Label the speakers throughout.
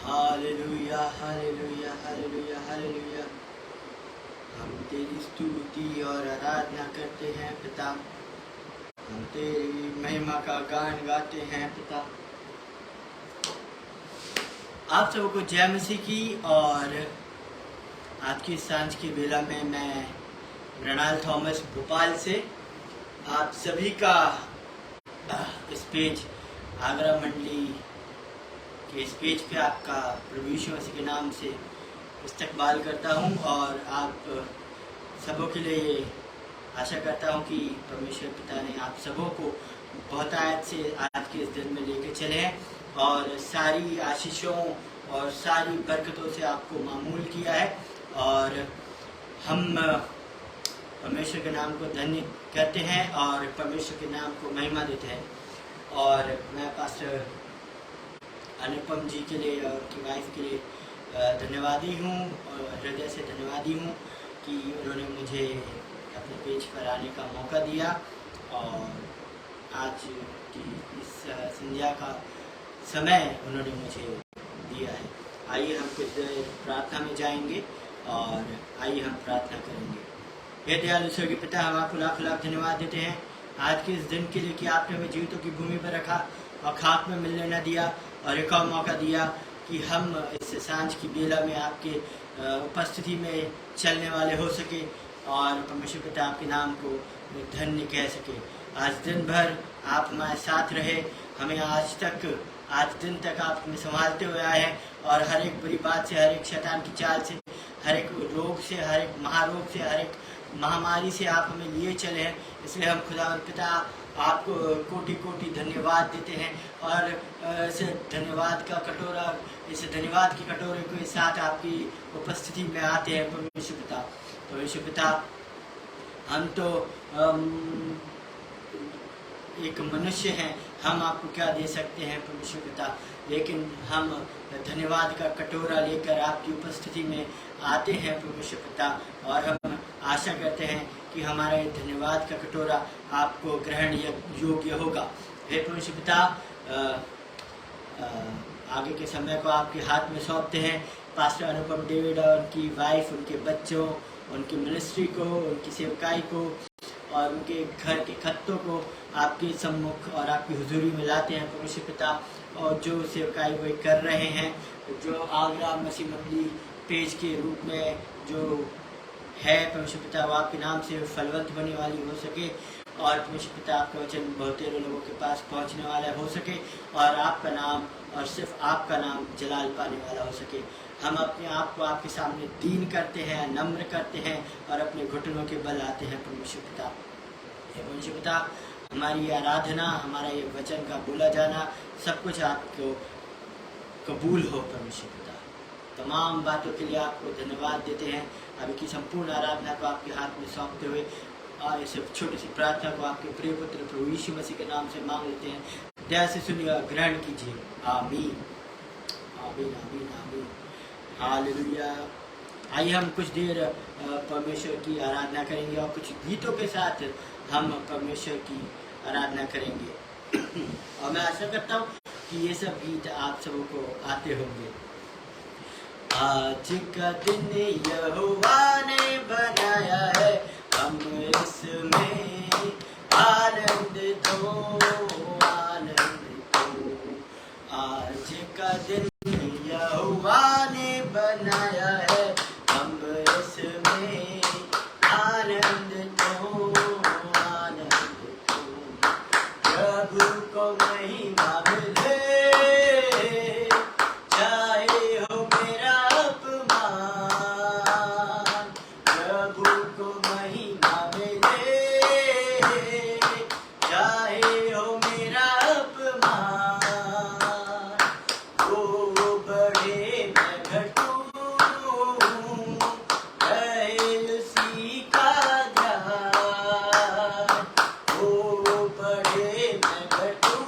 Speaker 1: Hallelujah hallelujah hallelujah hallelujah. हम तेरी स्तुति और आराधना करते हैं पिता। हम तेरी महिमा का गान गाते हैं पिता। आप सबको जय मसीह की। और आज की सांझ की बेला में मैं मृणाल थॉमस भोपाल से आप सभी का इस पेज आगरा मंडली के इस पेज पे आपका प्रभु यीशु मसीह के नाम से इस्तकबाल करता हूँ। और आप सबों के लिए आशा करता हूँ कि परमेश्वर पिता ने आप सबों को बहुत आयत से आज के इस दिन में लेके चले हैं और सारी आशीषों और सारी बरकतों से आपको मामूल किया है। और हम परमेश्वर के नाम को धन्य करते हैं और परमेश्वर के नाम को महिमा देते हैं। और मैं पास्टर अनुपम जी के लिए और उनकी वाइफ के लिए धन्यवादी हूँ और हृदय से धन्यवादी हूँ कि उन्होंने मुझे अपने पेज पर आने का मौका दिया और आज की इस संध्या का समय उन्होंने मुझे दिया है। आइए हम कुछ देर प्रार्थना में जाएंगे और आइए हम प्रार्थना करेंगे। हे दयालु स्वर्गीय पिता, हम आपको लाख लाख धन्यवाद देते हैं आज के इस दिन के लिए कि आपने हमें जीवितों की भूमि पर रखा और खाक में मिलने न दिया और एक और मौका दिया कि हम इस सांझ की बेला में आपके उपस्थिति में चलने वाले हो सके और परमेश्वर पिता आपके नाम को धन्य कह सके। आज दिन भर आप हमारे साथ रहे, हमें आज दिन तक आप हमें संभालते हुए आए हैं और हर एक बुरी बात से, हर एक शैतान की चाल से, हर एक रोग से, हर एक महारोग से, हर एक महामारी से आप हमें लिए चले हैं। इसलिए हम खुदा पिता आपको कोटि कोटि धन्यवाद देते हैं और इस धन्यवाद की कटोरे के साथ आपकी उपस्थिति में आते हैं। परमेश्वर पिता हम तो एक मनुष्य हैं, हम आपको क्या दे सकते हैं परमेश्वर पिता, लेकिन हम धन्यवाद का कटोरा लेकर आपकी उपस्थिति में आते हैं परमेश्वर पिता। और हम आशा करते हैं कि हमारा ये धन्यवाद का कटोरा आपको ग्रहण योग्य होगा। हे परमेश्वर पिता, आगे के समय को आपके हाथ में सौंपते हैं। पास्टर अनुपम डेविड और उनकी वाइफ, उनके बच्चों, उनकी मिनिस्ट्री को, उनकी सेवकाई को और उनके घर के खत्तों को आपके सम्मुख और आपकी हुजूरी में लाते हैं परमेश्वर पिता। और जो सेवकाई वो कर रहे हैं, जो आगरा मसीह मंडली पेज के रूप में जो है परमेश्वर पिता, वो आपके नाम से फलवंत बनने वाली हो सके और परमेश्वर पिता आपका वचन बहुतेरे लोगों के पास पहुंचने वाला हो सके और आपका नाम और सिर्फ आपका नाम जलाल पाने वाला हो सके। हम अपने आप को आपके सामने दीन करते हैं, नम्र करते हैं और अपने घुटनों के बल आते हैं परमेश्वर पिता। हे परमेश्वर पिता, हमारी आराधना, हमारा ये वचन का बोला जाना, सब कुछ आपको कबूल हो परमेश्वर पिता। तमाम बातों के लिए आपको धन्यवाद देते हैं। अभी की संपूर्ण आराधना को आपके हाथ में सौंपते हुए और इस छोटी सी प्रार्थना को आपके प्रिय पुत्र प्रभु यीशु मसीह के नाम से मांग लेते हैं। दया से सुनिए, ग्रहण कीजिए। आमीन आमीन आमीन आमीन। हालेलुया। आइए हम कुछ देर परमेश्वर की आराधना करेंगे और कुछ गीतों के साथ हम परमेश्वर की आराधना करेंगे। और मैं आशा करता हूँ कि ये सब गीत आप सबों को आते होंगे। आज का दिन यहोवा ने बनाया है, हम इसमें आनंद दो, आनंद दो। आज का दिन यहोवा ने बनाया है, हम इसमें आनंद दो, आनंद दो। प्रभु को महिमा मिले, चाहे हो मेरा अपमान। प्रभु को महिमा मिले, चाहे हो मेरा अपमान। वो बढ़े मैं घटूं, रहे उसी का ध्यान। वो बढ़े मैं घटूं,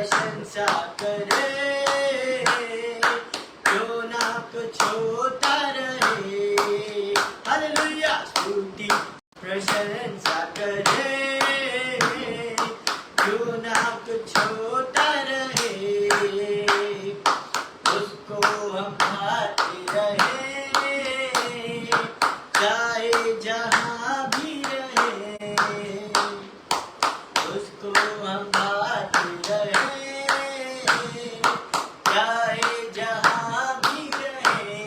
Speaker 1: प्रशंसा करे, क्यों ना कुछ होता रहे। हालेलुया। स्तुति प्रशंसा करे, क्यों ना कुछ होता रहे, उसको हम भाते रहे, चाहे जहाँ भी रहे, उसको हम भाते रहे, चाहे जहाँ भी रहे।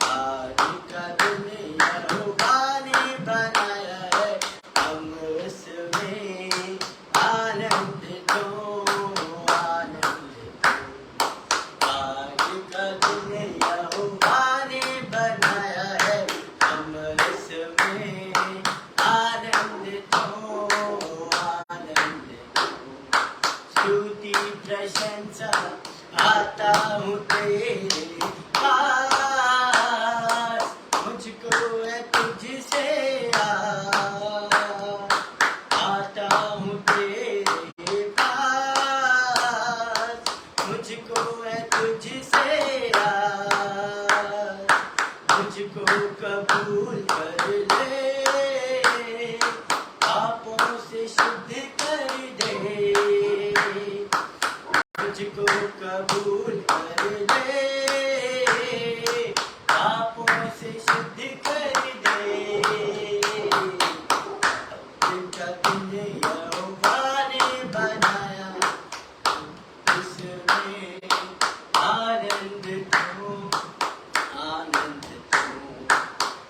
Speaker 1: आज का दिन यहोवा ने बनाया है, हम उसमें आनंदित हो, आनंदित हो। आज का दिन यहोवा ने बनाया है, हम उसमें आनंदित हो, आनंदित हो। स्तुति प्रशंसा आता हूँ तेरे पास, मुझको है तुझसे आता हूँ तेरे पास, मुझको है तुझसे मुझको कबूल कर ले, पापों से शुद्ध कर दे, मुझको कबूल कर ले, पापों से शुद्ध कर दे। जिनका दिन यहोवा ने बनाया, उसमें आनंदित हो, आनंदित हो।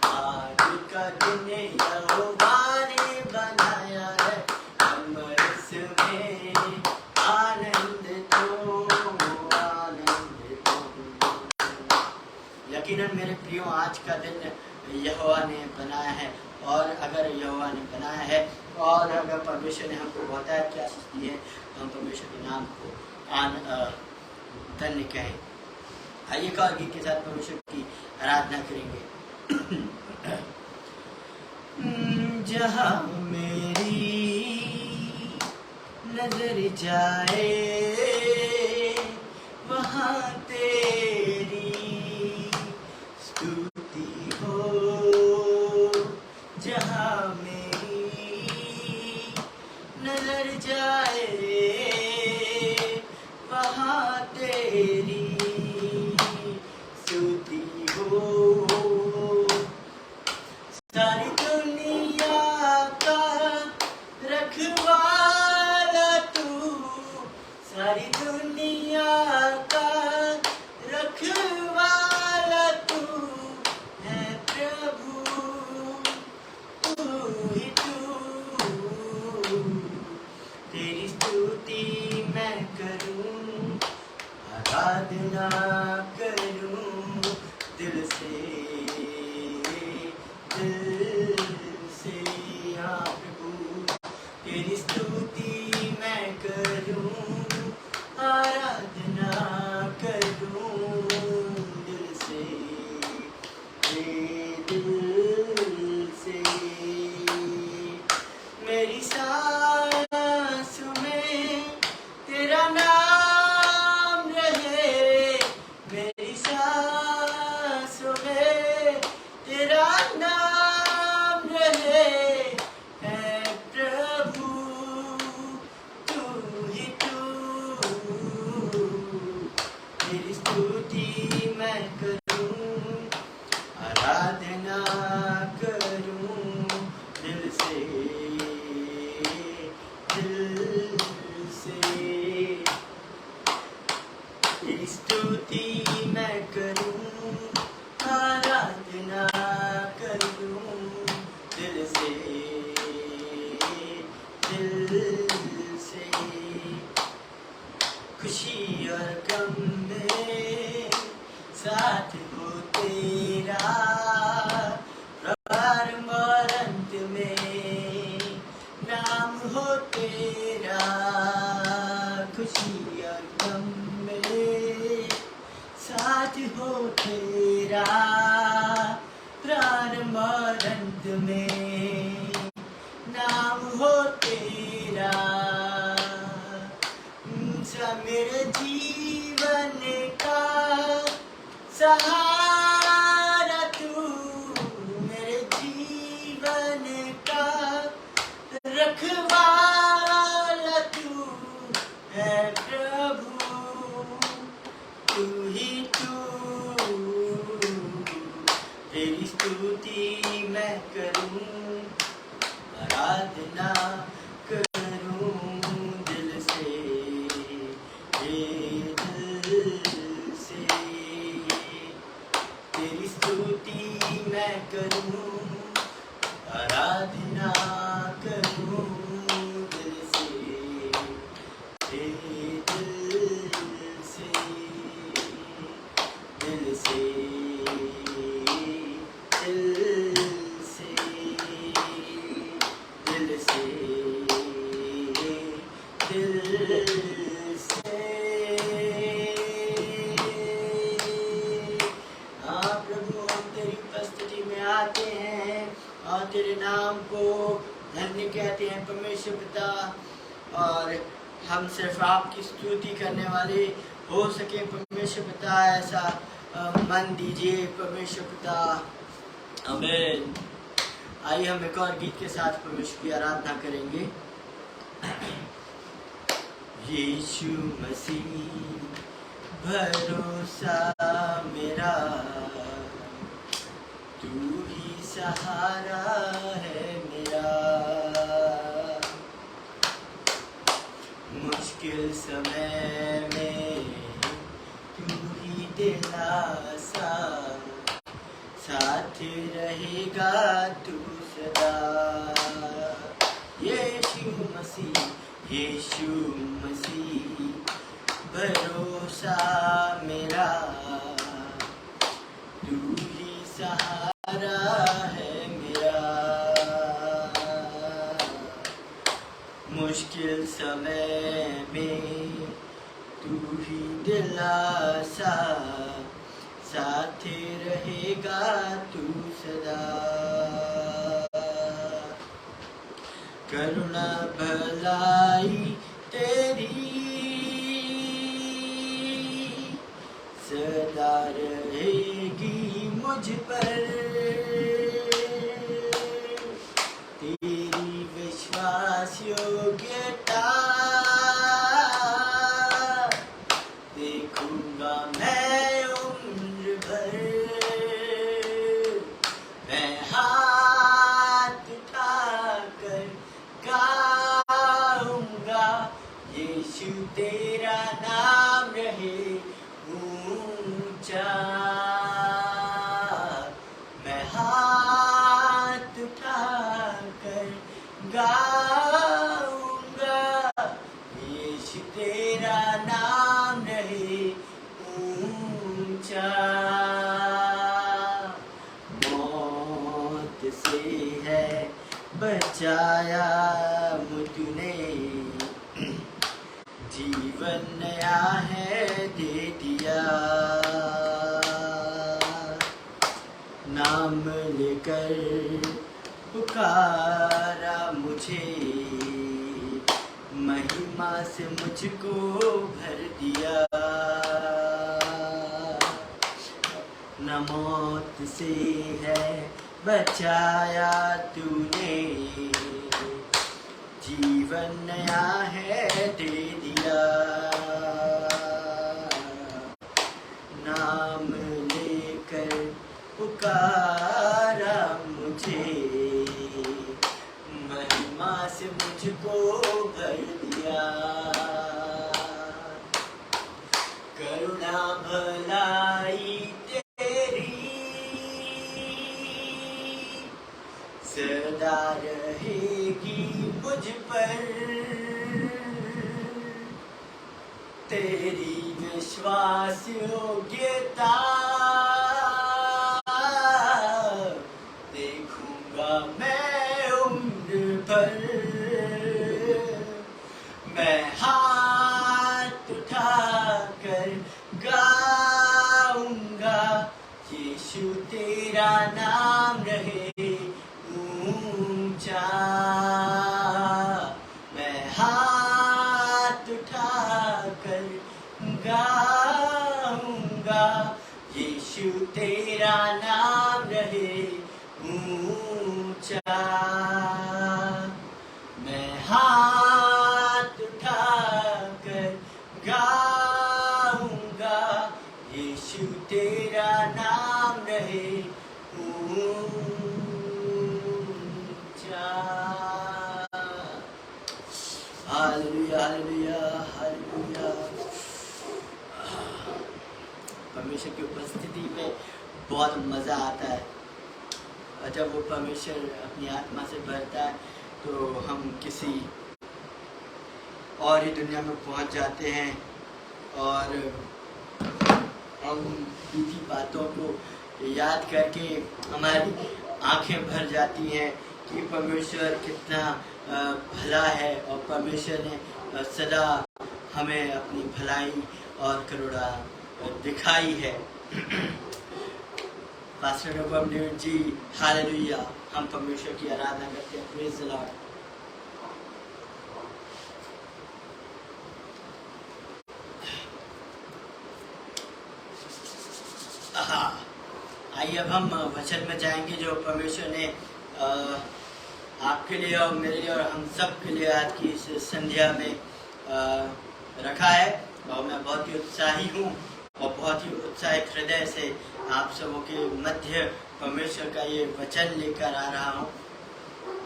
Speaker 1: आज का दिन यहोवा ने बनाया है, हम इसमें आनंदित हो, आनंदित हो। यकीनन मेरे प्रियो, आज का दिन यहोवा ने बनाया है, और अगर यहोवा ने बनाया है और अगर परमेश्वर ने हमको बहुत क्या आशीष दी है, तो हम परमेश्वर के नाम को धन्य कहें। आइए का गीत के साथ परमेश्वर की आराधना करेंगे। जहाँ मेरी नजर जाए, वहाँ तेरी स्तुति हो। जहाँ मेरी नजर जाए, वहाँ तेरी स्तुति हो। सारी दुनिया का रखवाला तू, सारी दुनिया का रखवाला तू है प्रभु, तू ही तू। तेरी स्तुति मैं करूं, आराधना करूं दिल से, दिल से। हाँ प्रभु, तेरी स्तुति मैं करूं, आराधना करूं दिल से, दिल से। मेरी सांस में तेरा नाम रहे, मेरी सांस में तेरा नाम रहे, है प्रभु तू ही तू। तेरी स्तुति मैं करूं, आराधना करूं दिल से, दिल से। तेरी स्तुति मैं करूं, आराधना करूं दिल से, दिल से। खुशी और गम में साथ हो तेरा, प्रारंभ और अंत में नाम हो तेरा। खुशी और गम में साथ हो तेरा, प्रारंभ और अंत में नाम हो तेरा। मेरे जीवन का सहारा तू, मेरे जीवन का रखवाला तू है प्रभु, तू ही तू। तेरी स्तुति मैं करूं, आराधना करूं दिल से, दिल से। तेरी स्तुति मैं करूं, आराधना करूं दिल से, दिल से, दिल से, दिल से, दिल से। हाँ प्रभु, हम तेरी उपस्थिति में आते हैं और तेरे नाम को धन्य कहते हैं परमेश्वर पिता, और हम सिर्फ आपकी स्तुति करने वाले हो सके परमेश्वर पिता, ऐसा मन दीजिए परमेश्वर पिता। आमीन। आइए हम एक और गीत के साथ परमेश्वर की आराधना करेंगे। यीशु मसीह भरोसा मेरा, तू ही सहारा है मेरा, मुश्किल समय में तू ही दिलासा, साथ रहेगा तू सदा। यीशु मसीह, यीशु मसीह भरोसा मेरा, तू ही सहारा है मेरा, मुश्किल समय में तू ही दिलासा, साथ रहेगा तू सदा। करुणा भलाई तेरी सदा रहेगी मुझ पर, तेरी विश्वास योग्यता देखूंगा मैं उम्र भर, मैं हाथ उठाकर गाऊंगा, यीशु तेरा नाम रहे ऊंचा, मैं हाथ उठाकर गाऊंगा, यीशु तेरा नाम रहे ऊंचा। मौत से है बचाया मुझने, जीवन नया है दे दिया, नाम लेकर पुकारा मुझे, महिमा से मुझको भर दिया, न मौत से है बचाया तूने, जीवन नया है दे दिया, नाम लेकर पुकारा मुझे, महिमा से मुझको भर दिया, करुणा भलाई तेरी सदा रहेगी मुझ पर, तेरी विश्वास योग्यता देखूंगा मैं उम्र भर, मैं हाथ उठाकर गाऊंगा, यीशु तेरा नाम रहे ऊंचा, मैं हाथ उठाकर तेरा नाम रहे ऊंचा। मैं हाथ उठाकर गाऊंगा, यीशु तेरा नाम रहे ऊंचा। Hallelujah hallelujah hallelujah. परमेश्वर की उपस्थिति में बहुत मज़ा आता है, और जब वो परमेश्वर अपनी आत्मा से भरता है तो हम किसी और ही दुनिया में पहुंच जाते हैं, और हम बीती बातों को याद करके हमारी आंखें भर जाती हैं कि परमेश्वर कितना भला है, और परमेश्वर ने सदा हमें अपनी भलाई और करुणा दिखाई है। पास्टर अनुपम देव जी, हालेलुया, हम परमेश्वर की आराधना करते हैं। Praise the Lord. आइए अब हम वचन में जाएंगे जो परमेश्वर ने आपके लिए और मेरे लिए और हम सब के लिए आज की इस संध्या में रखा है, और मैं बहुत ही उत्साही हूँ और बहुत ही उत्साहित हृदय से आप सबों के मध्य परमेश्वर का ये वचन लेकर आ रहा हूँ।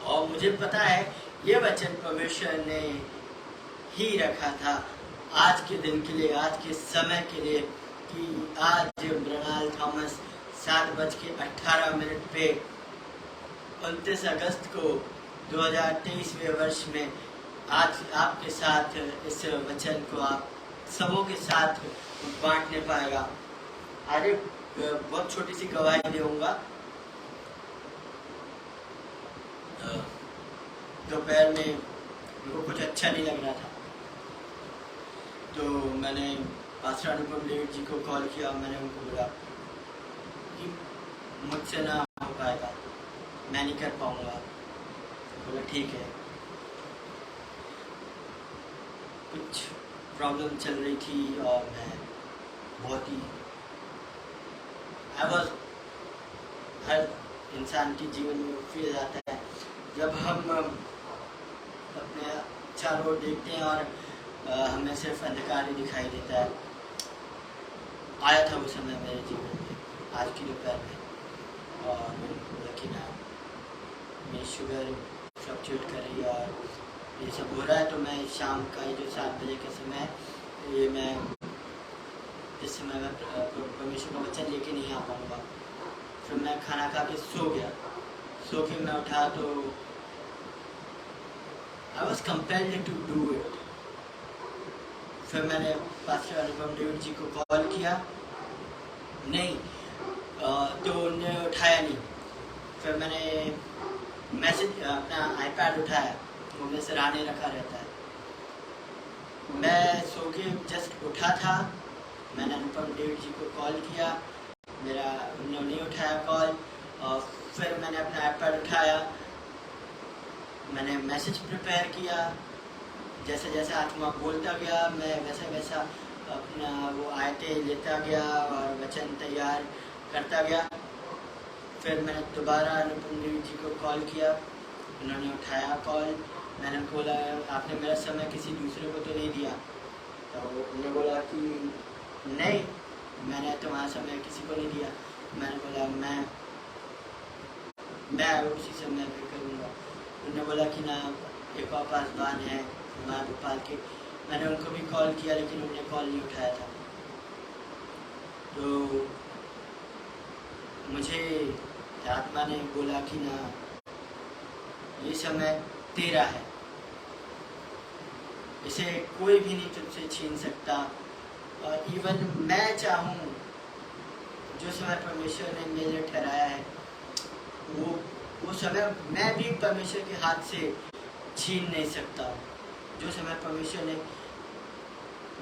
Speaker 1: और मुझे पता है ये वचन परमेश्वर ने ही रखा था आज के दिन के लिए, आज के समय के लिए, कि आज मृणाल थॉमस 7:18 पे 29 अगस्त को 2023वें वर्ष में आज आपके साथ इस वचन को आप सबों के साथ बांटने पाएगा। आज एक बहुत छोटी सी गवाही दूंगा। दोपहर में मेरे को कुछ अच्छा नहीं लग रहा था, तो मैंने पास्टर अनुपम देव जी को कॉल किया। मैंने उनको बोला कि मुझसे ना हो पाएगा, मैं नहीं कर पाऊंगा। बोला ठीक है। कुछ प्रॉब्लम चल रही थी और मैं बहुत ही हर इंसान के जीवन में फील आता है जब हम अपने चारों ओर देखते हैं और हमें सिर्फ अंधकार ही दिखाई देता है। आया था वो समय मेरे जीवन में आज की दोपहर में, और मैंने बोला कि ना मेरी शुगर फ्लक्चुएट कर रही है और ये सब हो रहा है, तो मैं शाम का ये जो 7 बजे का समय है, ये मैं इस समय मैं परमेश्वर का वचन लेके नहीं आ पाऊँगा। फिर मैं खाना खा के सो गया। सो के मैं उठा तो I was compelled to do it. फिर मैंने पास्टर अनुपम देव जी को कॉल किया, नहीं तो उन्होंने उठाया नहीं। फिर मैंने मैसेज अपना आईपैड उठाया, वो मेरे सिरहाने रखा रहता है। मैं सो के जस्ट उठा था, मैंने अनुपम देव जी को कॉल किया, मेरा उन्होंने नहीं उठाया कॉल। और फिर मैंने अपना आईपैड उठाया, मैंने मैसेज प्रिपेयर किया। जैसे जैसे आत्मा बोलता गया मैं वैसा वैसा अपना वो आयतें लेता गया और वचन तैयार करता गया। फिर मैंने दोबारा अनुपम देव जी को कॉल किया, उन्होंने उठाया कॉल। मैंने बोला आपने मेरा समय किसी दूसरे को तो नहीं दिया? तो उन्होंने बोला कि नहीं, मैंने तुम्हारा समय किसी को नहीं दिया। मैंने बोला मैं उसी समय पे करूँगा। उन्होंने बोला कि ना एक और पासवान है हमारे भोपाल के, मैंने उनको भी कॉल किया लेकिन उन्होंने कॉल नहीं उठाया था। तो मुझे आत्मा ने बोला कि ना ये समय तेरा है, इसे कोई भी नहीं तुझसे छीन सकता। और इवन मैं चाहूँ जो समय परमेश्वर ने मेरे लिए ठहराया है वो समय मैं भी परमेश्वर के हाथ से छीन नहीं सकता। जो समय परमेश्वर ने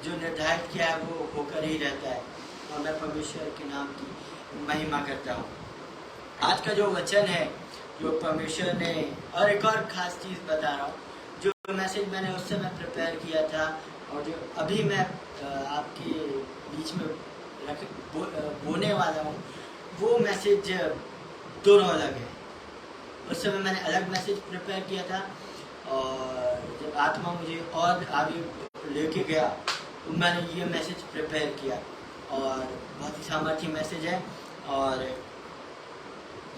Speaker 1: जो निर्धारित किया है वो होकर ही रहता है, और मैं परमेश्वर के नाम की महिमा करता हूँ। आज का जो वचन है जो परमेश्वर ने, और एक और ख़ास चीज़ बता रहा हूँ, जो मैसेज मैंने उस समय प्रिपेयर किया था और जो अभी मैं आपके बीच में बोने वाला हूँ, वो मैसेज दोनों अलग है। उस समय मैंने अलग मैसेज प्रिपेयर किया था, और जब आत्मा मुझे और आगे लेके गया तो मैंने ये मैसेज प्रिपेयर किया, और बहुत ही सामर्थ्य मैसेज है। और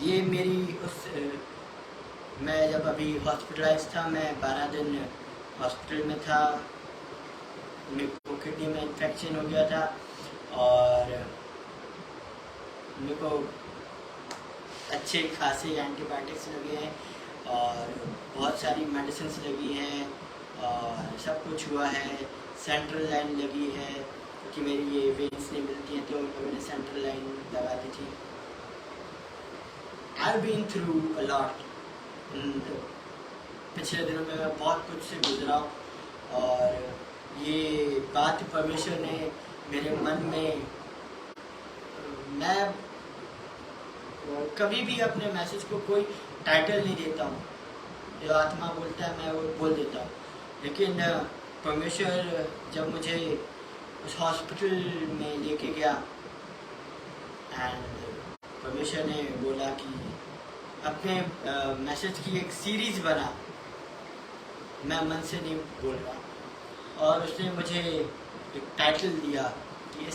Speaker 1: ये मेरी मैं जब अभी हॉस्पिटलाइज था, मैं 12 दिन हॉस्पिटल में था, मेरे को किडनी में इन्फेक्शन हो गया था, और मेरे को अच्छे खासे एंटीबायोटिक्स लगे हैं, और बहुत सारी मेडिसिन लगी हैं, और सब कुछ हुआ है। सेंट्रल लाइन लगी है, क्योंकि मेरी ये वेन्स नहीं मिलती हैं, तो मैंने सेंट्रल लाइन लगा दी थी। I been through a lot. पिछले दिनों में मैं बहुत कुछ से गुजरा, और ये बात परमेश्वर ने मेरे मन में, मैं कभी भी अपने मैसेज को कोई टाइटल नहीं देता हूँ, जो आत्मा बोलता है मैं वो बोल देता हूँ। लेकिन परमेश्वर जब मुझे उस हॉस्पिटल में लेके गया, एंड परमेश्वर ने बोला कि अपने मैसेज की एक सीरीज बना, मैं मन से नहीं बोल रहा, और उसने मुझे एक टाइटल दिया कि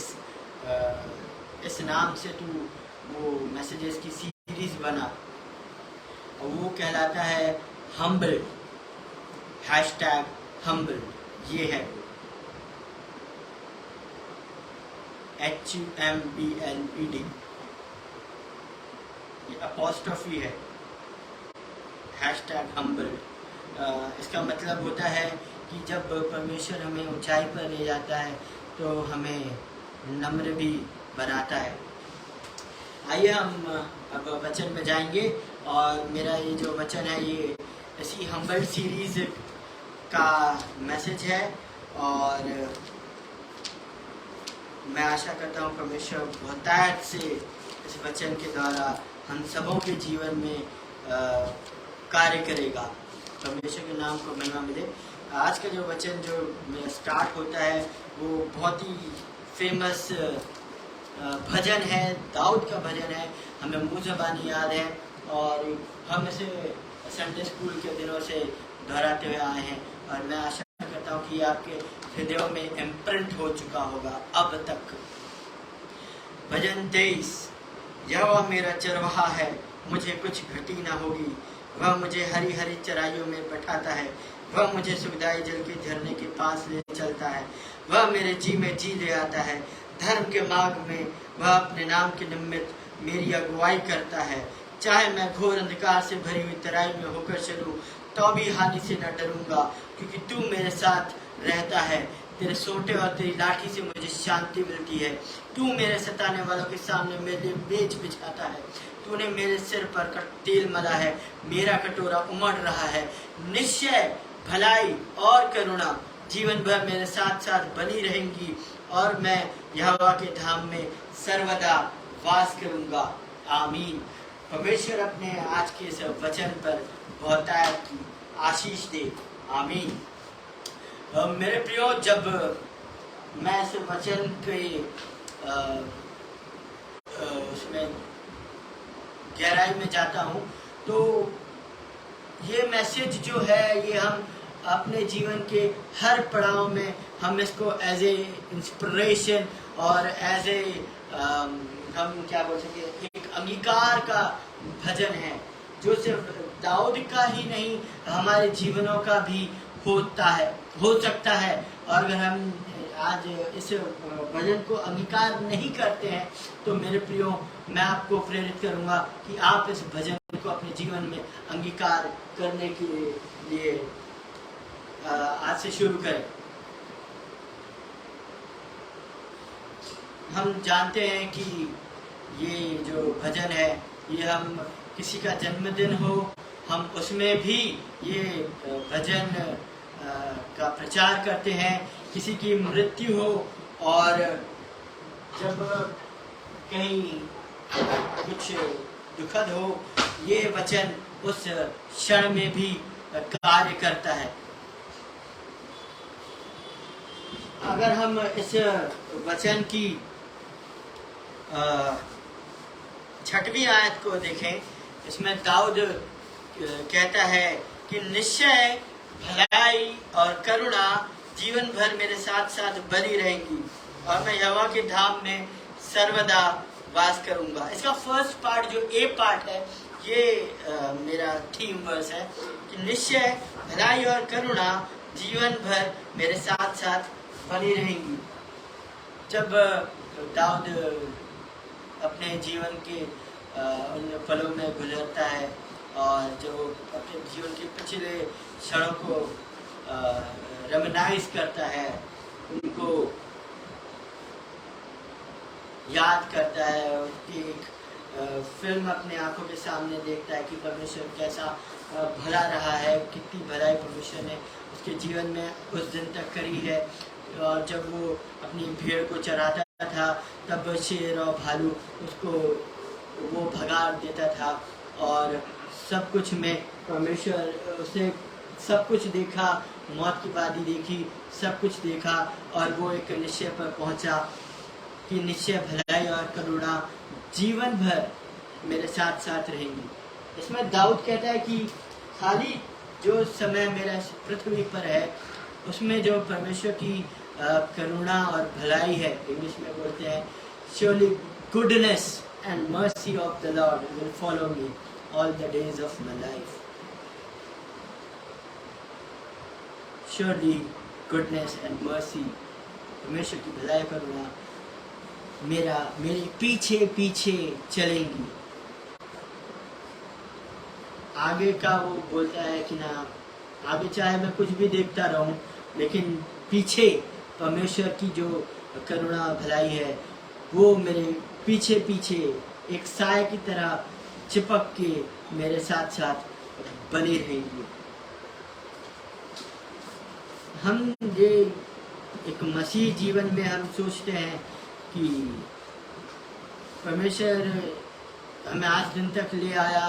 Speaker 1: इस नाम से तू वो मैसेजेस की सीरीज बना, और वो कहलाता है हम्बल, #humble। ये है HUMBLED, ये अपॉस्ट्रोफी है, #humble। इसका मतलब होता है कि जब परमेश्वर हमें ऊंचाई पर ले जाता है तो हमें नम्र भी बनाता है। आइए हम अब वचन में जाएंगे, और मेरा ये जो वचन है ये इसी हम्बल सीरीज का मैसेज है, और मैं आशा करता हूँ परमेश्वर बहुतायत से इस वचन के द्वारा हम सबों के जीवन में कार्य करेगा। परमेश्वर के नाम को महिमा मिले। आज का जो वचन जो में स्टार्ट होता है वो बहुत ही फेमस भजन है, दाऊद का भजन है, हमें मुँह ज़बानी याद है, और हम इसे संडे स्कूल के दिनों से दोहराते हुए आए हैं, और मैं आशा करता हूँ कि आपके हृदयों में इम्प्रिंट हो चुका होगा अब तक। भजन 23। यहोवा मेरा चरवाहा है, मुझे कुछ घटी ना होगी। वह मुझे हरी हरी चराइयों में बैठाता है, वह मुझे सुखदाई जल के झरने के पास ले चलता है। वह मेरे जी में जी ले आता है, धर्म के मार्ग में वह अपने नाम के निमित्त मेरी अगुवाई करता है। चाहे मैं घोर अंधकार से भरी हुई तराई में होकर चलूं, तो भी हानि से न डरूंगा, क्योंकि तू मेरे साथ रहता है। तेरे सोटे और तेरी लाठी से मुझे शांति मिलती है। तू मेरे सताने वालों के सामने मेरे मेज बिछाता है। तूने मेरे सिर पर तेल मला है, मेरा कटोरा उमड़ रहा है। निश्चय भलाई और करुणा जीवन भर मेरे साथ साथ बनी रहेंगी, और मैं यहोवा के धाम में सर्वदा वास करूंगा। आमीन। परमेश्वर अपने आज के इस वचन पर बहुतायत की आशीष दे। आमीन। मेरे प्रियो, जब मैं इस वचन के उसमें गहराई में जाता हूँ, तो ये मैसेज जो है ये हम अपने जीवन के हर पड़ाव में हम इसको एज ए इंस्पिरेशन और एज ए हम क्या बोल सकते, एक अंगीकार का भजन है, जो सिर्फ दाऊद का ही नहीं हमारे जीवनों का भी हो सकता है। और अगर हम आज इस भजन को अंगीकार नहीं करते हैं, तो मेरे प्रियो, मैं आपको प्रेरित करूंगा कि आप इस भजन को अपने जीवन में अंगीकार करने के लिए आज से शुरू करें। हम जानते हैं कि ये जो भजन है, ये हम किसी का जन्मदिन हो, हम उसमें भी ये भजन का प्रचार करते हैं। किसी की मृत्यु हो, और जब कहीं कुछ दुखद हो, ये वचन उस क्षण में भी कार्य करता है। अगर हम इस वचन की 6वीं आयत को देखें, इसमें दाऊद कहता है कि निश्चय भलाई और करुणा जीवन भर मेरे साथ साथ बनी रहेंगी और मैं यहोवा के धाम में सर्वदा वास करूंगा। इसका फर्स्ट पार्ट जो ए पार्ट है, ये मेरा थीम वर्स है कि निश्चय भलाई और करुणा जीवन भर मेरे साथ साथ बनी रहेंगी। जब दाऊद अपने जीवन के उन पलों में गुजरता है और जो अपने जीवन के पिछले क्षणों को रेमिनाइज करता है, उनको याद करता है, उसकी एक फिल्म अपने आंखों के सामने देखता है कि परमेश्वर कैसा भला रहा है, कितनी भलाई परमेश्वर ने उसके जीवन में उस दिन तक करी है। और जब वो अपनी भेड़ को चराता था तब शेर और भालू उसको वो भगा देता था और सब कुछ में परमेश्वर उसे सब कुछ देखा, मौत की बारी देखी, सब कुछ देखा और वो एक निश्चय पर पहुंचा कि निश्चय भलाई और करुणा जीवन भर मेरे साथ साथ रहेंगी। इसमें दाऊद कहता है कि खाली जो समय मेरा इस पृथ्वी पर है उसमें जो परमेश्वर की करुणा और भलाई है, इंग्लिश में बोलते हैं surely goodness and mercy of the Lord will follow me all the days of my life. Surely goodness and mercy, परमेश्वर की भलाई करुणा मेरे पीछे पीछे चलेंगी। आगे का वो बोलता है कि ना, आगे चाहे मैं कुछ भी देखता रहूं लेकिन पीछे परमेश्वर की जो करुणा भलाई है वो मेरे पीछे पीछे एक साए की तरह चिपक के मेरे साथ साथ बने रहेंगे। हम ये एक मसीह जीवन में हम सोचते हैं कि परमेश्वर हमें आज दिन तक ले आया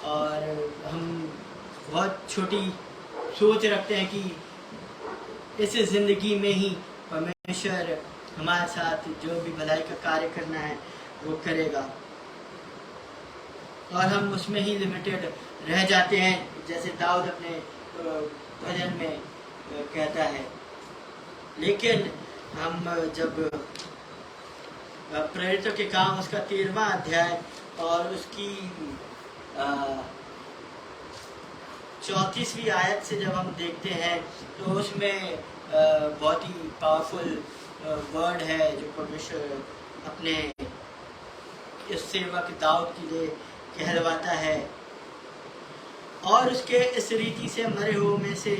Speaker 1: और हम बहुत छोटी सोच रखते हैं कि इस जिंदगी में ही परमेश्वर हमारे साथ जो भी भलाई का कार्य करना है वो करेगा और हम उसमें ही लिमिटेड रह जाते हैं, जैसे दाऊद अपने भजन में कहता है। लेकिन हम जब प्रेरितों के काम उसका 13वां अध्याय और उसकी 34वीं आयत से जब हम देखते हैं तो उसमें बहुत ही पावरफुल वर्ड है जो परमेश्वर अपने इस सेवक दाऊद के लिए कहलवाता है। और उसके इस रीति से मरे हुए में से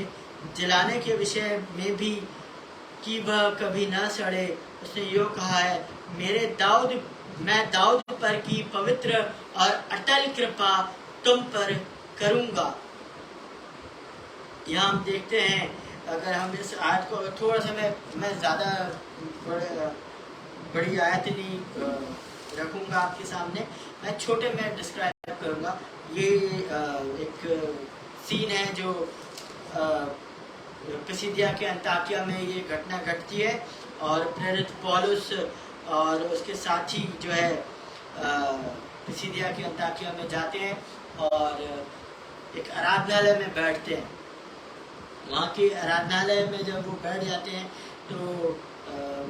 Speaker 1: जलाने के विषय में भी कि वह कभी न सड़े, उसने यो कहा है, मैं दाऊद पर की पवित्र और अटल कृपा तुम पर करूंगा। यहाँ हम देखते हैं, अगर हम इस आयत को थोड़ा सा मैं ज़्यादा बड़ी आयत नहीं रखूँगा आपके सामने, मैं छोटे में डिस्क्राइब करूँगा। ये एक सीन है जो पिसिदिया के अंताकिया में ये घटना घटती है और प्रेरित पौलुस और उसके साथी जो है पिसिदिया के अंताकिया में जाते हैं और एक आराधनालय में बैठते हैं। वहाँ के आराधनालय में जब वो बैठ जाते हैं तो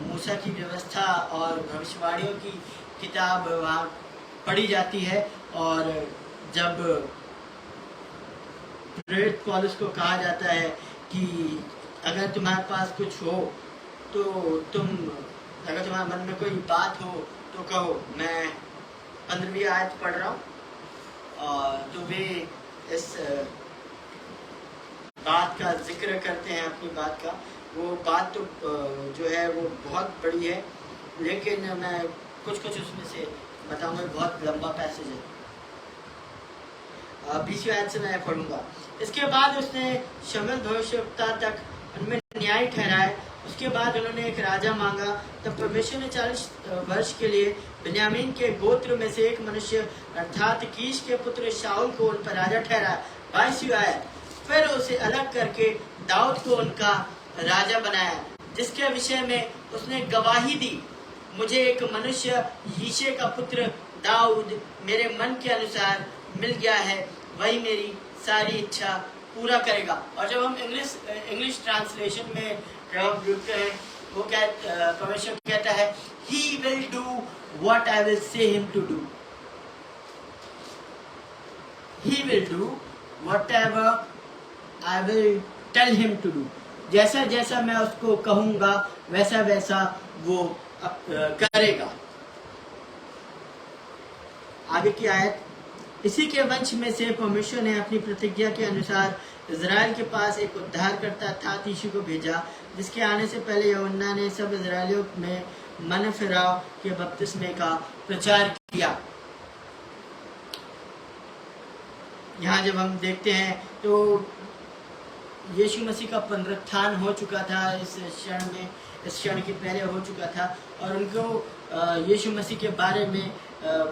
Speaker 1: मूसा की व्यवस्था और भविष्यवाणियों की किताब वहाँ पढ़ी जाती है और जब प्रेरित पौलुस को कहा जाता है कि अगर तुम्हारे पास कुछ हो तो अगर तुम्हारे मन में कोई बात हो तो कहो। मैं 15वीं आयत पढ़ रहा हूँ और तो वे इस बात का जिक्र करते हैं, अपनी बात का। वो बात तो जो है वो बहुत बड़ी है, लेकिन मैं कुछ उसमें से बताऊंगा। बहुत लंबा पैसेज है, 20वीं आयत से मैं पढ़ूंगा। इसके बाद उसने शमूएल भविष्यवक्ता तक उनमें न्याय ठहराए। उसके बाद उन्होंने एक राजा मांगा। तब परमेश्वर ने 40 वर्ष के लिए बिन्यामीन के गोत्र में से एक मनुष्य अर्थात कीश के पुत्र शाऊल को उन पर राजा ठहराया। 22वीं आयत, फिर उसे अलग करके दाऊद को उनका राजा बनाया, जिसके विषय में उसने गवाही दी, मुझे एक मनुष्य यीशे का पुत्र दाऊद मेरे मन के अनुसार मिल गया है, वही मेरी सारी इच्छा पूरा करेगा। और जब हम इंग्लिश ट्रांसलेशन में जब हम देखते हैं, वो परमेश्वर कहता है, He will do what I will say him to do. He will do whatever I will tell him to do. जैसा जैसा मैं उसको कहूँगा वैसा वैसा वो करेगा। आगे की आयत, इसी के वंश में से परमेश्वर ने अपनी प्रतिज्ञा के अनुसार इज़राइल के पास एक उद्धारकर्ता था यीशु को भेजा, जिसके आने से पहले यूहन्ना ने सब इज़राइलियों में मन फिराव के बपतिस्मे का प्रचार किया। यहाँ जब हम देखते हैं तो यीशु मसीह का पुनरुत्थान हो चुका था, इस क्षण के पहले हो चुका था, और उनको यीशु मसीह के बारे में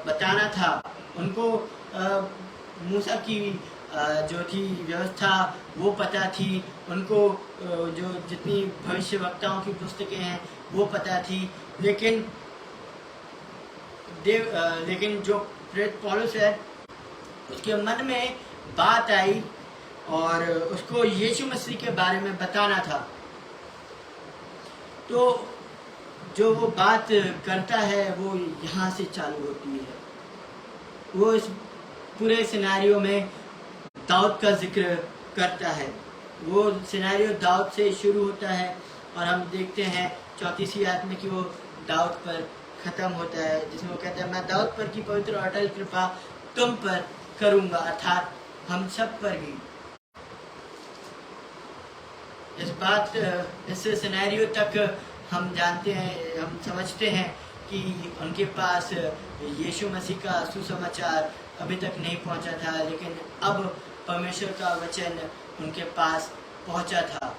Speaker 1: बताना था। उनको मूसा की जो थी व्यवस्था वो पता थी, उनको जो जितनी भविष्यवक्ताओं की पुस्तकें हैं वो पता थी, लेकिन जो प्रेरित पौलुस है उसके मन में बात आई और उसको यीशु मसीह के बारे में बताना था। तो जो वो बात करता है वो यहाँ से चालू होती है। वो इस पूरे सिनेरियो में दाऊद का जिक्र करता है। वो सिनेरियो दाऊद से शुरू होता है और हम देखते हैं 34वीं आयत में कि वो दाऊद पर खत्म होता है, जिसमें वो कहता है, मैं दाऊद पर की पवित्र और अटल कृपा तुम पर करूंगा, अर्थात हम सब पर ही। इस सिनेरियो तक हम जानते हैं, हम समझते हैं कि उनके पास यीशु मसीह का सुसमाचार अभी तक नहीं पहुंचा था, लेकिन अब परमेश्वर का वचन उनके पास पहुंचा था।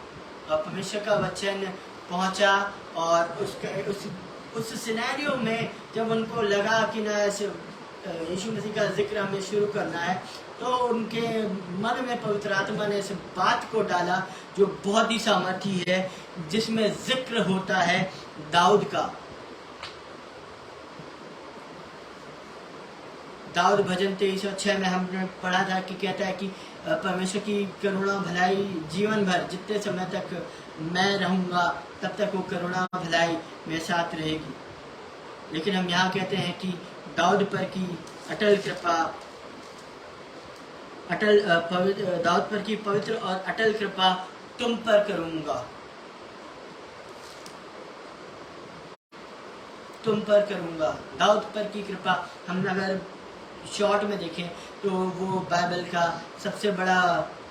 Speaker 1: और परमेश्वर का वचन पहुंचा और उस सिनेरियो में जब उनको लगा कि ना यीशु मसीह का जिक्र हमें शुरू करना है, तो उनके मन में पवित्र आत्मा ने इस बात को डाला जो बहुत ही सामर्थी है, जिसमें जिक्र होता है दाऊद का। दाऊद भजन 23:6 में हमने पढ़ा था कि कहता है कि परमेश्वर की करुणा भलाई जीवन भर, जितने समय तक मैं रहूंगा तब तक वो करुणा भलाई मेरे साथ रहेगी। लेकिन हम यहाँ कहते हैं कि दाऊद पर की अटल कृपा, दाऊद पर की पवित्र और अटल कृपा तुम पर करूंगा, तुम पर करूंगा। दाऊद पर की कृपा, हम अगर शॉर्ट में देखें तो वो बाइबल का सबसे बड़ा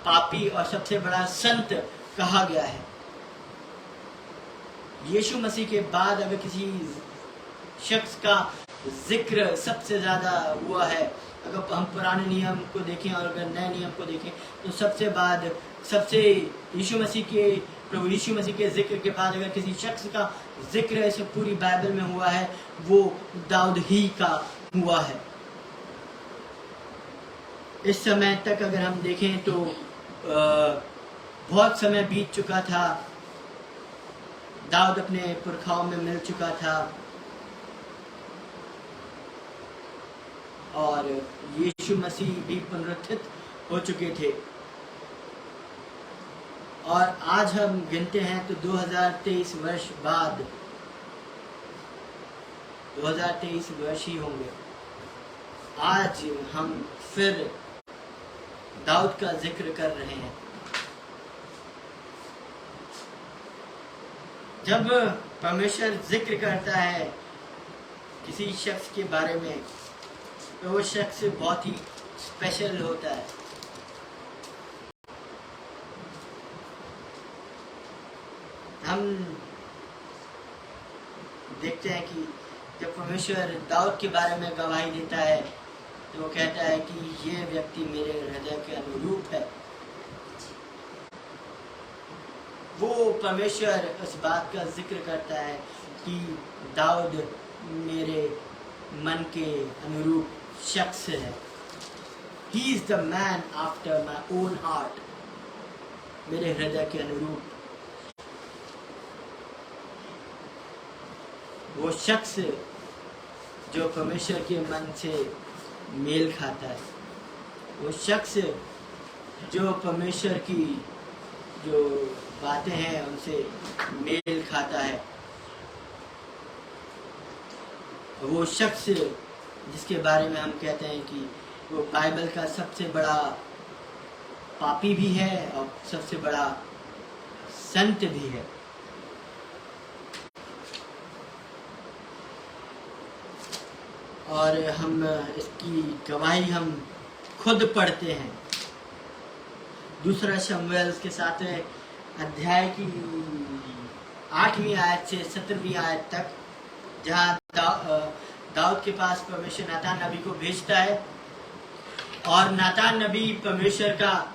Speaker 1: पापी और सबसे बड़ा संत कहा गया है। यीशु मसीह के बाद अगर किसी शख्स का जिक्र सबसे ज्यादा हुआ है, अगर हम पुराने नियम को देखें और अगर नए नियम को देखें, तो सबसे यीशु मसीह के, प्रभु यीशु मसीह के जिक्र के बाद अगर किसी शख्स का जिक्र ऐसे पूरी बाइबल में हुआ है, वो दाऊद ही का हुआ है। इस समय तक अगर हम देखें तो बहुत समय बीत चुका था, दाऊद अपने पुरखाओं में मिल चुका था और यीशु मसीह भी पुनरुत्थित हो चुके थे। और आज हम गिनते हैं तो 2023 वर्ष बाद 2023 वर्ष ही होंगे। आज हम फिर दाऊद का जिक्र कर रहे हैं। जब परमेश्वर जिक्र करता है किसी शख्स के बारे में, तो वो शख्स बहुत ही स्पेशल होता है। हम देखते हैं कि जब परमेश्वर दाऊद के बारे में गवाही देता है, तो वो कहता है कि ये व्यक्ति मेरे हृदय के अनुरूप है। वो परमेश्वर इस बात का जिक्र करता है कि दाऊद मेरे मन के अनुरूप शख्स है। He is the man after my own heart, मेरे हृदय के अनुरूप। वो शख्स जो परमेश्वर के मन से मेल खाता है, वो शख्स जो परमेश्वर की जो बातें हैं उनसे मेल खाता है, वो शख्स जिसके बारे में हम कहते हैं कि वो बाइबल का सबसे बड़ा पापी भी है और सबसे बड़ा संत भी है। और हम इसकी गवाही हम खुद पढ़ते हैं। दूसरा शमूएल के 7वें अध्याय की 8वीं आयत से 17वीं आयत तक, जहाँ दाऊद के पास परमेश्वर नातान नबी को भेजता है और नातान नबी परमेश्वर का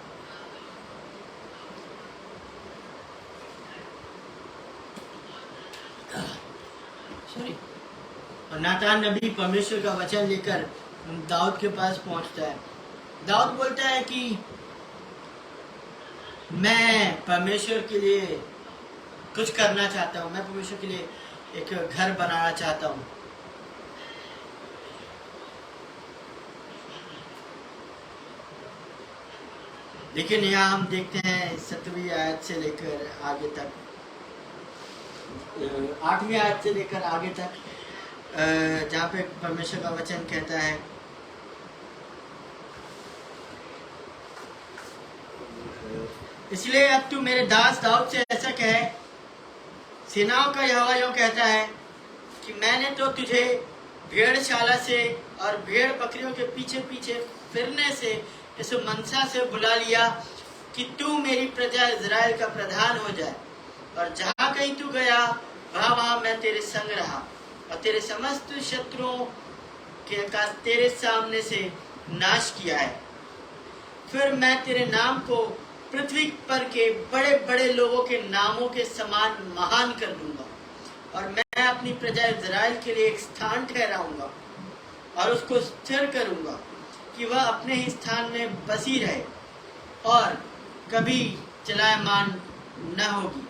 Speaker 1: नातान नबी परमेश्वर का वचन लेकर दाऊद के पास पहुंचता है। दाऊद बोलता है कि मैं परमेश्वर के लिए कुछ करना चाहता हूँ, मैं परमेश्वर के लिए एक घर बनाना चाहता हूँ। लेकिन यहाँ हम देखते हैं 7वीं आयत से लेकर आगे तक, 8वीं आयत से लेकर आगे तक, जहाँ पे परमेश्वर का वचन कहता है, इसलिए अब तू मेरे दास दाऊद से ऐसा कहे, सेनाओं का यहोवा यूं कहता है कि मैंने तो तुझे भेड़शाला से और भेड़ बकरियों के पीछे पीछे फिरने से इस मनसा से बुला लिया कि तू मेरी प्रजा इज़राइल का प्रधान हो जाए, और जहाँ कहीं तू गया वहाँ मैं तेरे संग रहा और तेरे समस्त शत्रुओं के का तेरे सामने से नाश किया है। फिर मैं तेरे नाम को पृथ्वी पर के बड़े बड़े लोगों के नामों के समान महान कर दूंगा, और मैं अपनी प्रजा इज़राइल के लिए एक स्थान ठहराऊंगा और उसको स्थिर करूंगा कि वह अपने ही स्थान में बसी रहे और कभी चलायमान न होगी,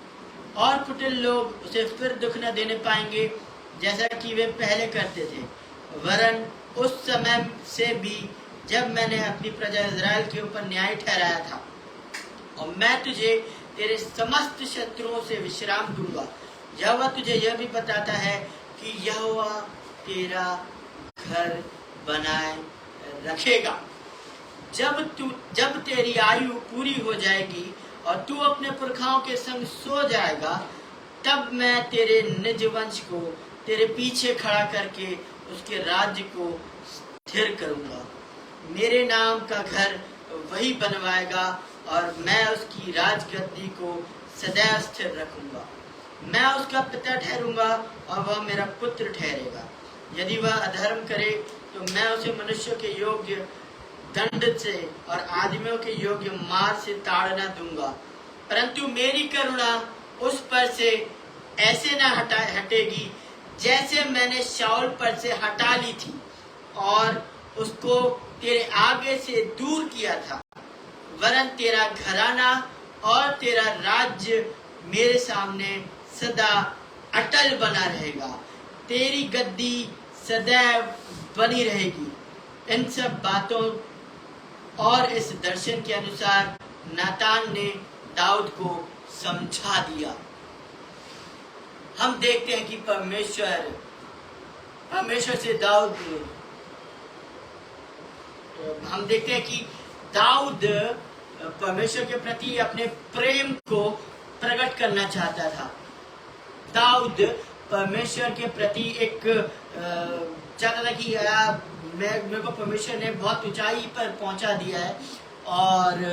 Speaker 1: और कुटिल लोग उसे फिर दुख न देने पाएंगे जैसा कि वे पहले करते थे, वरन उस समय से भी जब मैंने अपनी प्रजा इज़राइल के ऊपर न्याय ठहराया था। और मैं तुझे तेरे समस्त शत्रुओं से विश्राम दूंगा। यहोवा तुझे यह भी बताता है कि यहोवा तेरा घर बनाए रखेगा। जब तेरी आयु पूरी हो जाएगी और तू अपने पुरखाओं के संग सो जाएगा, तब मैं तेरे निज वंश को तेरे पीछे खड़ा करके उसके राज्य को स्थिर करूंगा। मेरे नाम का घर वही बनवाएगा और मैं उसकी राजगद्दी को सदैव स्थिर रखूंगा। मैं उसका पिता ठहरूंगा और वह मेरा पुत्र ठहरेगा। यदि वह अधर्म करे तो मैं उसे मनुष्यों के योग्य दंड से और आदमियों के योग्य मार से ताड़ना दूंगा, परंतु मेरी करुणा उस पर से ऐसे न हटेगी जैसे मैंने शाऊल पर से हटा ली थी और उसको तेरे आगे से दूर किया था, वरन तेरा घराना और तेरा राज्य मेरे सामने सदा अटल बना रहेगा। तेरी गद्दी सदैव बनी रहेगी। इन सब बातों और इस दर्शन के अनुसार नातान ने दाऊद को समझा दिया। हम देखते हैं कि परमेश्वर से दाऊद, हम देखते हैं कि दाऊद परमेश्वर के प्रति अपने प्रेम को प्रकट करना चाहता था। दाऊद परमेश्वर के प्रति एक चाहता था कि मेरे को परमेश्वर ने बहुत ऊंचाई पर पहुंचा दिया है और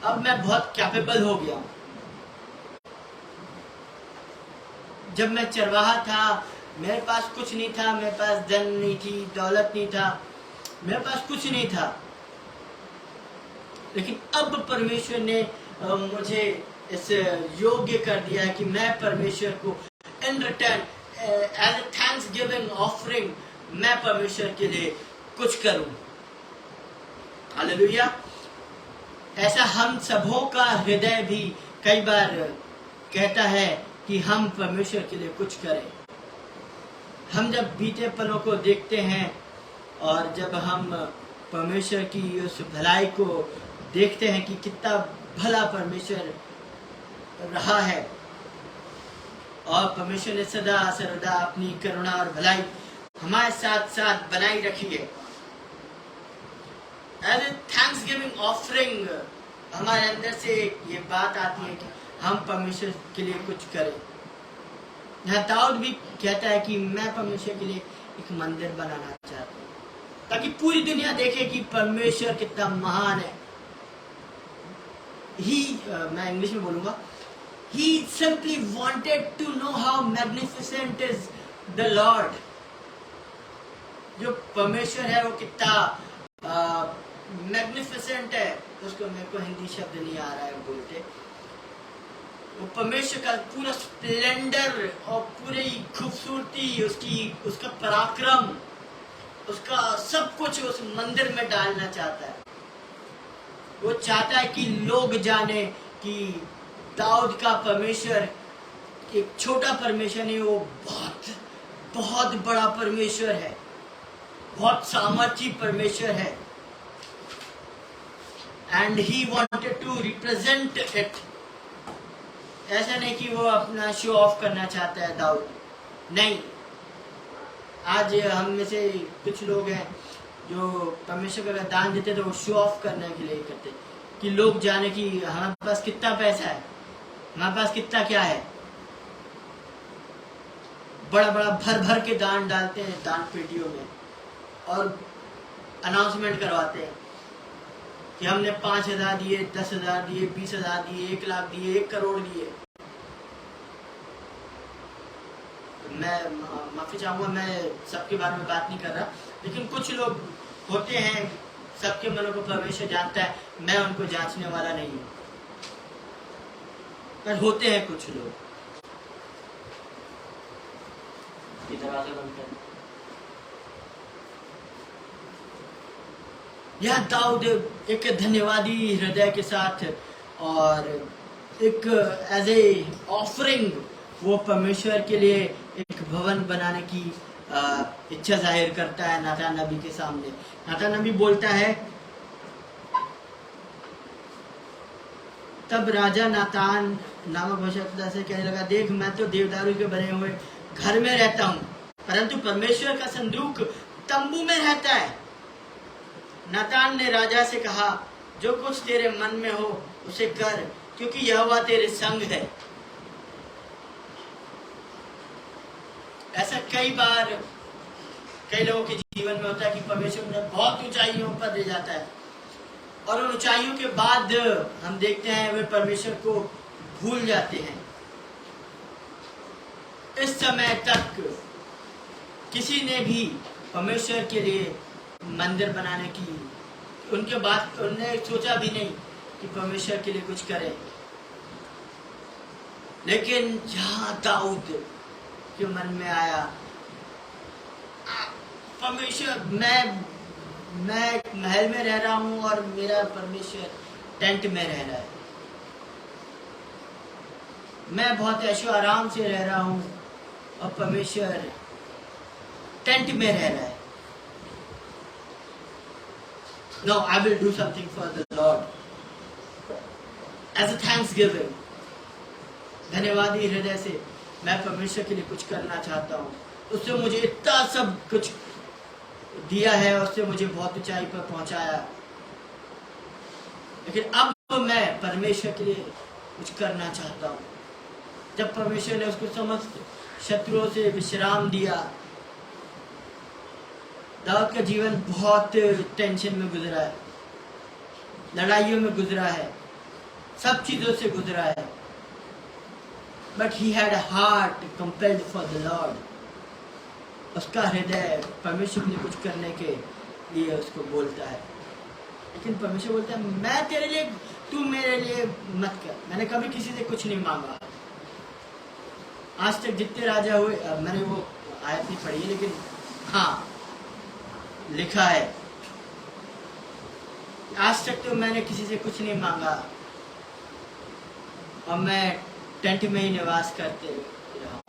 Speaker 1: अब मैं बहुत कैपेबल हो गया हूं। जब मैं चरवाहा था मेरे पास कुछ नहीं था, मेरे पास धन नहीं थी, दौलत नहीं था, मेरे पास कुछ नहीं था, लेकिन अब परमेश्वर ने मुझे इस योग्य कर दिया है कि मैं परमेश्वर को in return as a thanksgiving offering मैं परमेश्वर के लिए कुछ करूं। हालेलुया। ऐसा हम सबों का हृदय भी कई बार कहता है कि हम परमेश्वर के लिए कुछ करें। हम जब बीते पलों को देखते हैं और जब हम परमेश्वर की उस भलाई को देखते हैं कि कितना भला परमेश्वर रहा है और परमेश्वर ने सदा सर्वदा अपनी करुणा और भलाई हमारे साथ साथ बनाई रखी है। एज ए थैंक्सगिविंग ऑफरिंग हमारे अंदर से ये बात आती है कि हम परमेश्वर के लिए कुछ करें। यहाँ दाऊद भी कहता है कि मैं परमेश्वर के लिए एक मंदिर बनाना चाहता हूँ ताकि पूरी दुनिया देखे कि परमेश्वर कितना महान है। मैं इंग्लिश में बोलूंगा, he simply wanted to know how magnificent is the Lord। जो परमेश्वर है वो कितना मैग्निफिसेंट है, उसको मेरे को हिंदी शब्द नहीं आ रहा है बोलते। वो परमेश्वर का पूरा स्प्लेंडर और पूरी खूबसूरती, उसका पराक्रम, उसका सब कुछ उस मंदिर में डालना चाहता है। वो चाहता है कि लोग जाने कि दाऊद का परमेश्वर एक छोटा परमेश्वर नहीं, वो बहुत बहुत बड़ा परमेश्वर है, बहुत सामर्थी परमेश्वर है। And he wanted to represent it. ऐसा नहीं कि वो अपना शो ऑफ करना चाहता है दाऊद, नहीं। आज हम में से कुछ लोग हैं जो परमेश्वर का दान देते तो वो शो ऑफ करने के लिए करते कि लोग जाने कि हमारे पास कितना पैसा है, हमारे पास कितना क्या है। बड़ा बड़ा भर भर के दान डालते हैं दान पेटियों में और अनाउंसमेंट करवाते हैं कि हमने 5,000 दिए, 10,000 दिए, 20,000 दिए, 1 लाख दिए, 1 करोड़ दिए। मैं माफी चाहूंगा, मैं सबके बारे में बात नहीं कर रहा, लेकिन कुछ लोग होते हैं, सबके मनों को परमेश्वर जानता है, मैं उनको जांचने वाला नहीं हूं, पर होते हैं कुछ लोग। दरवाजा बंद कर। यह दाऊद एक धन्यवादी हृदय के साथ और एक एज ए ऑफरिंग वो परमेश्वर के लिए एक भवन बनाने की इच्छा जाहिर करता है नातान नबी के सामने। नातान नबी बोलता है, तब राजा नातान नामक भविष्यवक्ता से कहने लगा, देख मैं तो देवदारू के बने हुए घर में रहता हूँ, परंतु परमेश्वर का संदूक तंबू में रहता है। नातान ने राजा से कहा, जो कुछ तेरे मन में हो उसे कर, क्योंकि यहोवा तेरे संग है। ऐसा कई बार कई लोगों के जीवन में होता है कि परमेश्वर उन्हें बहुत ऊंचाइयों पर ले जाता है और उन ऊंचाइयों के बाद हम देखते हैं वे परमेश्वर को भूल जाते हैं। इस समय तक किसी ने भी परमेश्वर के लिए मंदिर बनाने की उनके बाद उन्होंने सोचा भी नहीं कि परमेश्वर के लिए कुछ करें। लेकिन जहां दाऊद के मन में आया, परमेश्वर मैं महल में रह रहा हूं और मेरा परमेश्वर टेंट में रह रहा है, मैं बहुत ऐशो आराम से रह रहा हूं और परमेश्वर टेंट में रह रहा है। No, I will do something for the Lord as a thanksgiving। धन्यवादी हृदय से मैं परमेश्वर के लिए कुछ करना चाहता हूँ। उससे मुझे इतना सब कुछ दिया है, उससे मुझे बहुत ऊंचाई पर पहुंचाया, लेकिन अब मैं परमेश्वर के लिए कुछ करना चाहता हूँ। जब परमेश्वर ने उसको समस्त शत्रुओं से विश्राम दिया, दाऊद का जीवन बहुत टेंशन में गुजरा है, लड़ाइयों में गुजरा है, सब चीजों से गुजरा है, but he had a heart compelled for the Lord. उसका हृदय परमेश्वर के लिए कुछ करने के लिए उसको बोलता है। लेकिन परमेश्वर बोलता है, मैं तेरे लिए, तू मेरे लिए मत कर। मैंने कभी किसी से कुछ नहीं मांगा। आज तक जितने राजा हुए, मैंने वो आयत नहीं पढ़ी, लेकिन हाँ लिखा है, आज तक तो मैंने किसी से कुछ नहीं मांगा और मैं टेंट में ही निवास करते रहा।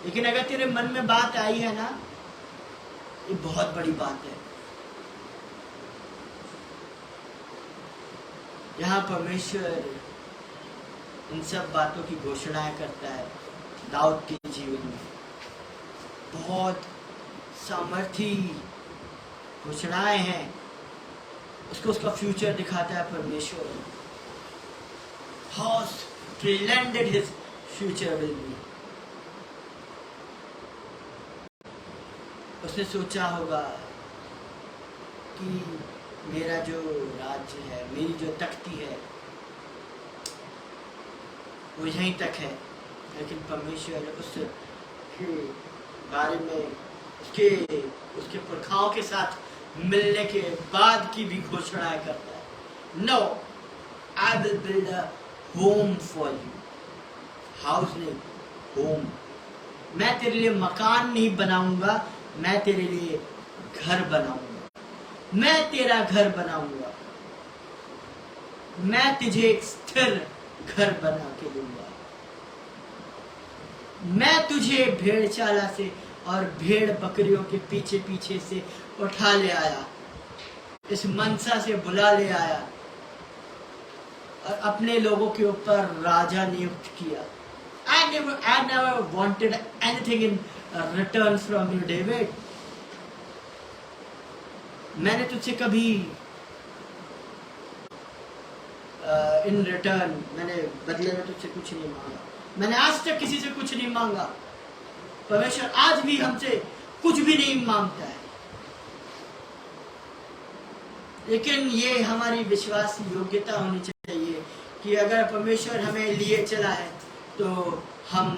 Speaker 1: लेकिन अगर तेरे मन में बात आई है ना, ये बहुत बड़ी बात है। यहाँ परमेश्वर इन सब बातों की घोषणाएं करता है। दाऊद के जीवन में बहुत सामर्थी घोषणाएं हैं। उसको उसका फ्यूचर दिखाता है परमेश्वर। How splendid his future will be. उसने सोचा होगा कि मेरा जो राज्य है, मेरी जो तख्ती है, वो यहीं तक है। लेकिन परमेश्वर उसके बारे में उसके पुरखाओं के साथ मिलने के बाद की भी घोषणाएं करता है। No, I will build a home for you. House नहीं, होम। मैं तेरे लिए मकान नहीं बनाऊंगा, मैं तेरे लिए घर बनाऊंगा। मैं तेरा घर बनाऊंगा। मैं तुझे एक स्थिर घर बना के दूंगा। मैं तुझे भेड़शाला से और भेड़ बकरियों के पीछे पीछे से उठा ले आया, इस मनसा से बुला ले आया और अपने लोगों के ऊपर राजा नियुक्त किया। I never wanted anything in return from you, David. मैंने तुझसे कभी इन रिटर्न, मैंने बदले में तुझसे कुछ नहीं मांगा। मैंने आज तक किसी से कुछ नहीं मांगा। परमेश्वर आज भी हमसे कुछ भी नहीं मांगता है। लेकिन ये हमारी विश्वास योग्यता होनी चाहिए कि अगर परमेश्वर हमें लिए चला है तो हम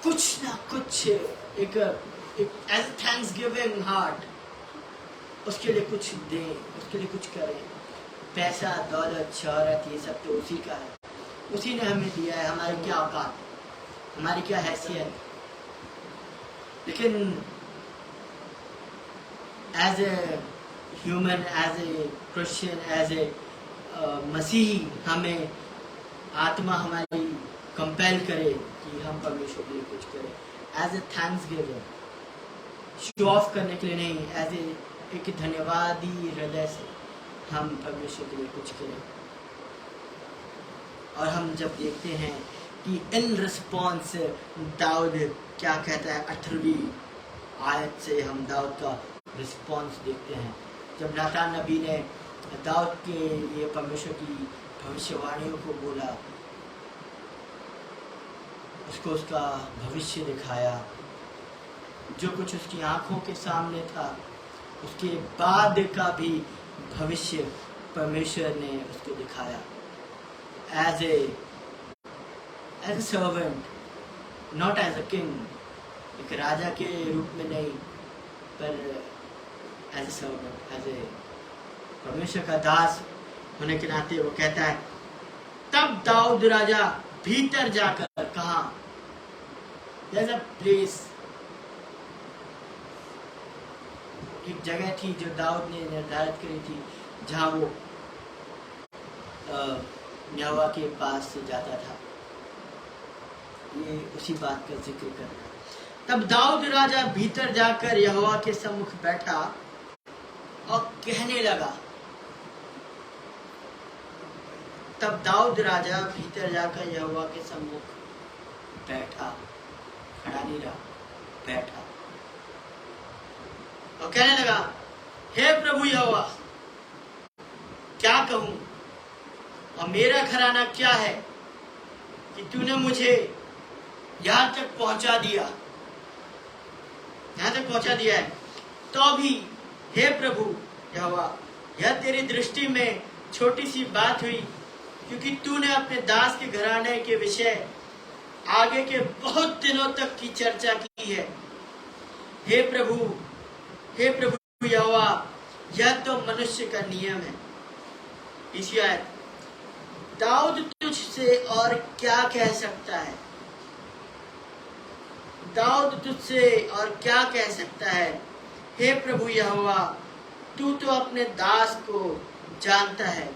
Speaker 1: कुछ ना कुछ एक एज थैंक्सगिविंग हार्ट उसके लिए कुछ दें, उसके लिए कुछ करें। पैसा, दौलत, शोहरत, ये सब तो उसी का है, उसी ने हमें दिया है। हमारी क्या औकात, हमारी क्या हैसियत। लेकिन as a human, as a Christian, as a मसीही, हमें आत्मा हमारी कंपेल करे कि हम परमेश्वर के लिए कुछ करें। As a thanksgiving, show off करने के लिए नहीं, एज ए एक धन्यवादी हृदय से हम परमेश्वर के लिए कुछ करें। और हम जब देखते हैं कि इन रिस्पॉन्स दाऊद क्या कहता है, 18वीं आयत से हम दाऊद का रिस्पॉन्स देखते हैं। जब नातान नबी ने दाऊद के लिए परमेश्वर की भविष्यवाणियों को बोला, उसको उसका भविष्य दिखाया, जो कुछ उसकी आंखों के सामने था, उसके बाद का भी भविष्य परमेश्वर ने उसको दिखाया। As a servant, not as a king, एक राजा के रूप में नहीं, पर as a servant, as a परमेश्वर का दास होने के नाते वो कहता है, तब दाऊद राजा भीतर जाकर, कहा, there's a place, एक जगह थी जो दाऊद ने निर्धारित करी थी, जहां वो यहोवा के पास से जाता था। ये उसी बात का जिक्र कर रहा है। तब दाऊद राजा भीतर जाकर यहोवा के सम्मुख बैठा और कहने लगा। तब दाऊद राजा भीतर जाकर यहोवा के सम्मुख बैठा, खड़ा नहीं रहा, बैठा और कहने लगा, हे प्रभु यहोवा, क्या कहूं और मेरा घराना क्या है कि तूने मुझे यहां तक पहुंचा दिया, यहां तक पहुंचा दिया है। तो भी हे प्रभु यहोवा, यह तेरी दृष्टि में छोटी सी बात हुई, क्योंकि तूने अपने दास के घराने के विषय आगे के बहुत दिनों तक की चर्चा की है। हे प्रभु यहोवा, यह तो मनुष्य का नियम है। इसी आयत, दाऊद तुझसे और क्या कह सकता है, दाऊद तुझसे और क्या कह सकता है। हे प्रभु यहोवा, तू तो अपने दास को जानता है।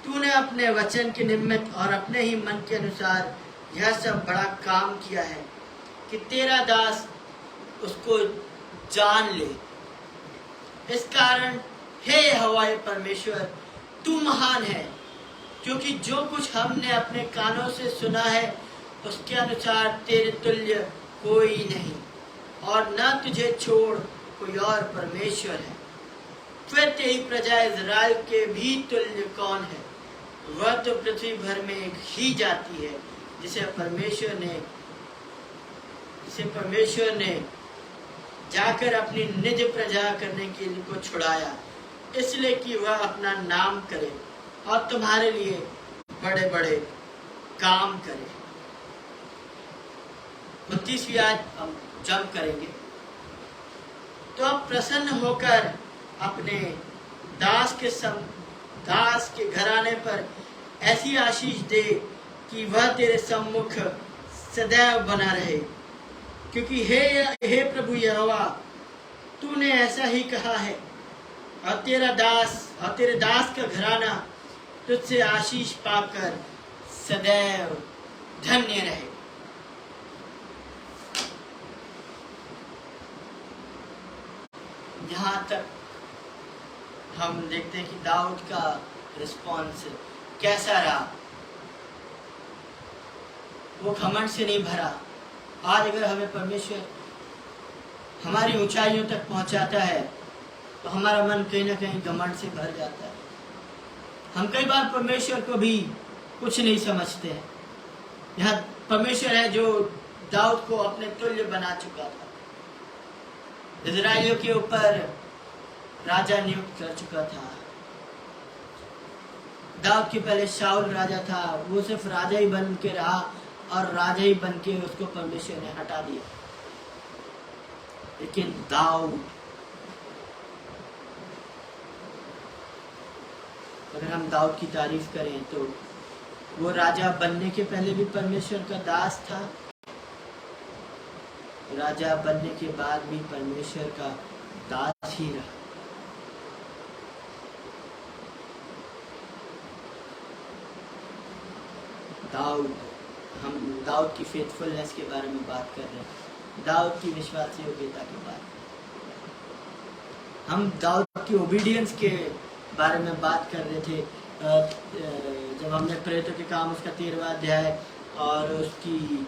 Speaker 1: तूने अपने वचन के निमित्त और अपने ही मन के अनुसार यह सब बड़ा काम किया है कि तेरा दास उसको जान ले। इस कारण हे हवाई परमेश्वर, तू महान है, क्योंकि जो कुछ हमने अपने कानों से सुना है उसके अनुसार तेरे तुल्य कोई नहीं, और न तुझे छोड़ कोई और परमेश्वर है। फिर तेरी प्रजा इज़राइल के भी तुल्य कौन है? वह तो पृथ्वी भर में एक ही जाति है जिसे परमेश्वर ने जाकर अपनी निज प्रजा करने के लिए को छुड़ाया, इसलिए कि वह अपना नाम करे और तुम्हारे लिए बड़े बड़े काम करे। 29वीं आज हम जंप करेंगे। तो अब प्रसन्न होकर अपने दास के घराने पर ऐसी आशीष दे कि वह तेरे सम्मुख सदैव बना रहे, क्योंकि हे प्रभु यहोवा, तूने ऐसा ही कहा है, और तेरे दास का घराना तुझसे आशीष पाकर सदैव धन्य रहे। यहाँ तक हम देखते हैं कि दाऊद का रिस्पॉन्स कैसा रहा। वो घमंड से नहीं भरा। आज अगर हमें परमेश्वर हमारी ऊंचाइयों तक पहुंचाता है तो हमारा मन कहीं ना कहीं घमंड से भर जाता है। हम कई बार परमेश्वर को भी कुछ नहीं समझते हैं। यहाँ परमेश्वर है जो दाऊद को अपने तुल्य बना चुका था, इजराइलियों के ऊपर राजा नियुक्त कर चुका था। दाऊद के पहले शाऊल राजा था, वो सिर्फ राजा ही बन के रहा और राजा ही बन के उसको परमेश्वर ने हटा दिया। लेकिन दाऊद, अगर हम दाऊद की तारीफ करें तो वो राजा बनने के पहले भी परमेश्वर का दास था, राजा बनने के बाद भी परमेश्वर का दास ही रहा। हम दाऊद की फेथफुलनेस के बारे में बात कर रहे हैं, दाऊद की विश्वास योग्यता के बारे में। हम दाऊद की ओबीडियंस के बारे में बात कर रहे थे जब हमने प्रेरितों के काम उसका 13वां अध्याय और उसकी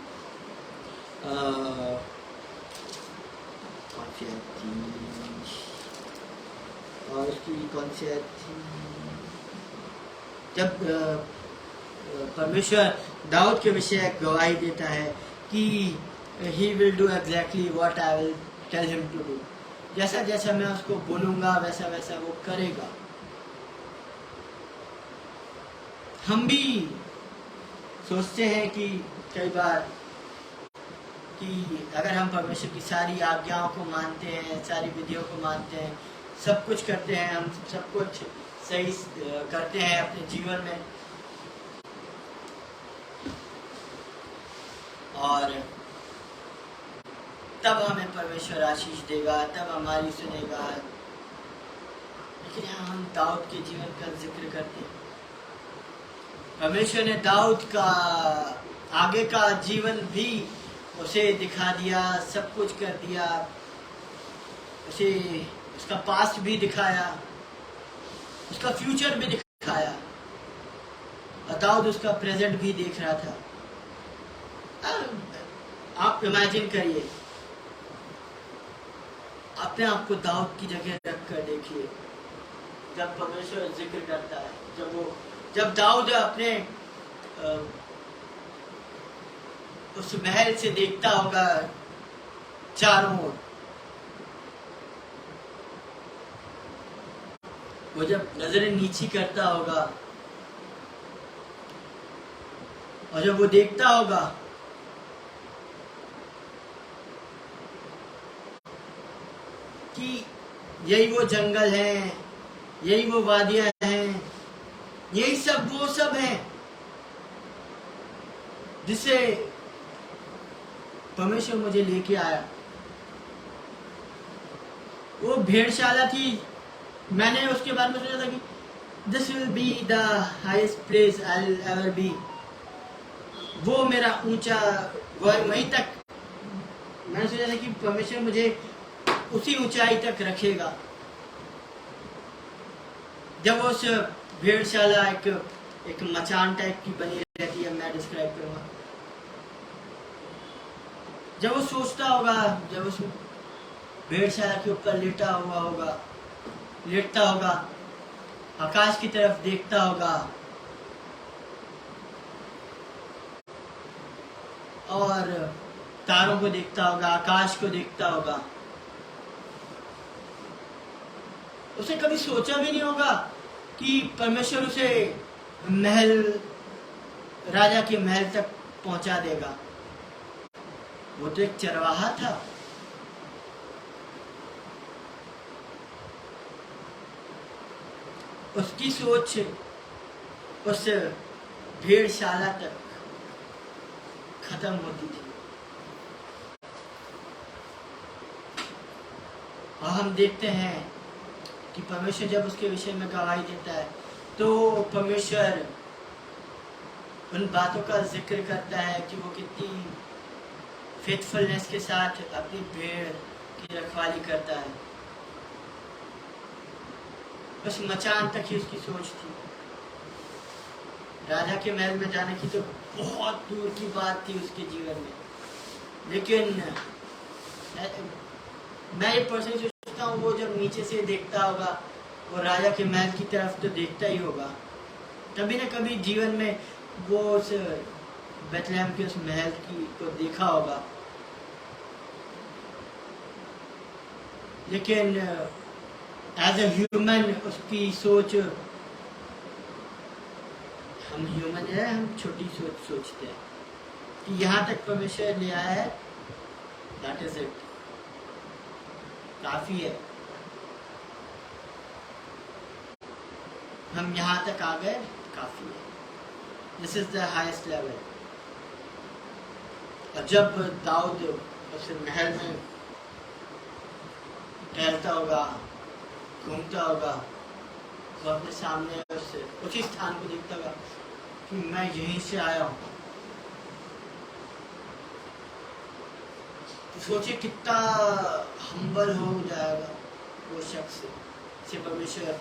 Speaker 1: कौन सी जब परमेश्वर दाऊद के विषय गवाही देता है कि he will do exactly what I will tell him to do, जैसा जैसा मैं उसको बोलूँगा वैसा वैसा वो करेगा। हम भी सोचते हैं कि कई बार कि अगर हम परमेश्वर की सारी आज्ञाओं को मानते हैं, सारी विधियों को मानते हैं, सब कुछ करते हैं, हम सब कुछ सही करते हैं अपने जीवन में, और तब हमें परमेश्वर आशीष देगा, तब हमारी सुनेगा। लेकिन यहाँ हम दाऊद के जीवन का जिक्र करते हैं। परमेश्वर ने दाऊद का आगे का जीवन भी उसे दिखा दिया, सब कुछ कर दिया, उसे उसका पास्ट भी दिखाया, उसका फ्यूचर भी दिखाया, और दाऊद उसका प्रेजेंट भी देख रहा था। आप इमेजिन करिए, अपने आप को दाऊद की जगह रख कर देखिए, जब परमेश्वर जिक्र करता है, जब दाऊद अपने उस महल से देखता होगा चारों ओर, वो जब नजरें नीची करता होगा और जब वो देखता होगा कि यही वो जंगल है, यही वो वादियां हैं, यही सब वो सब है जिसे परमेश्वर मुझे लेके आया। वो भेड़शाला थी, मैंने उसके बारे में सोचा था कि this will be the highest place I will ever be. वो मेरा ऊंचा, वहीं तक मैंने सोचा था कि परमेश्वर मुझे उसी ऊंचाई तक रखेगा। जब उस भेड़शाला एक मचान टाइप की बनी रहती है, मैं डिस्क्राइब करूंगा। जब वो सोचता होगा, जब उस भेड़शाला के ऊपर लेटता होगा, आकाश की तरफ देखता होगा और तारों को देखता होगा, आकाश को देखता होगा, उसे कभी सोचा भी नहीं होगा कि परमेश्वर उसे राजा के महल तक पहुंचा देगा। वो तो एक चरवाहा था। उसकी सोच उस भेड़शाला तक खत्म होती थी। और हम देखते हैं कि परमेश्वर जब उसके विषय में गवाही देता है तो परमेश्वर उन बातों का जिक्र करता है कि वो कितनी फेथफुलनेस के साथ अपनी भेड़ की रखवाली करता है। बस मचान तक ही उसकी सोच थी। राजा के महल में जाने की तो बहुत दूर की बात थी उसके जीवन में। लेकिन मैं ये पर्सनली सोचता हूँ, वो जब नीचे से देखता होगा, वो राजा के महल की तरफ तो देखता ही होगा, कभी न कभी जीवन में वो उस बेथलेहम के उस महल की को देखा होगा। लेकिन एज ए ह्यूमन उसकी सोच, हम ह्यूमन है, हम छोटी सोच सोचते हैं कि यहाँ तक परमेश्वर ले आया है, दैट इज इट, काफी है, हम यहाँ तक आ गए, काफी है, this is the highest level. और जब दाऊद उस महल में टहलता होगा, घूमता होगा, वो अपने सामने उसी स्थान को देखता होगा कि मैं यहीं से आया हूँ। तो सोचिए कितना हम्बल हो जाएगा वो शख्स से परमेश्वर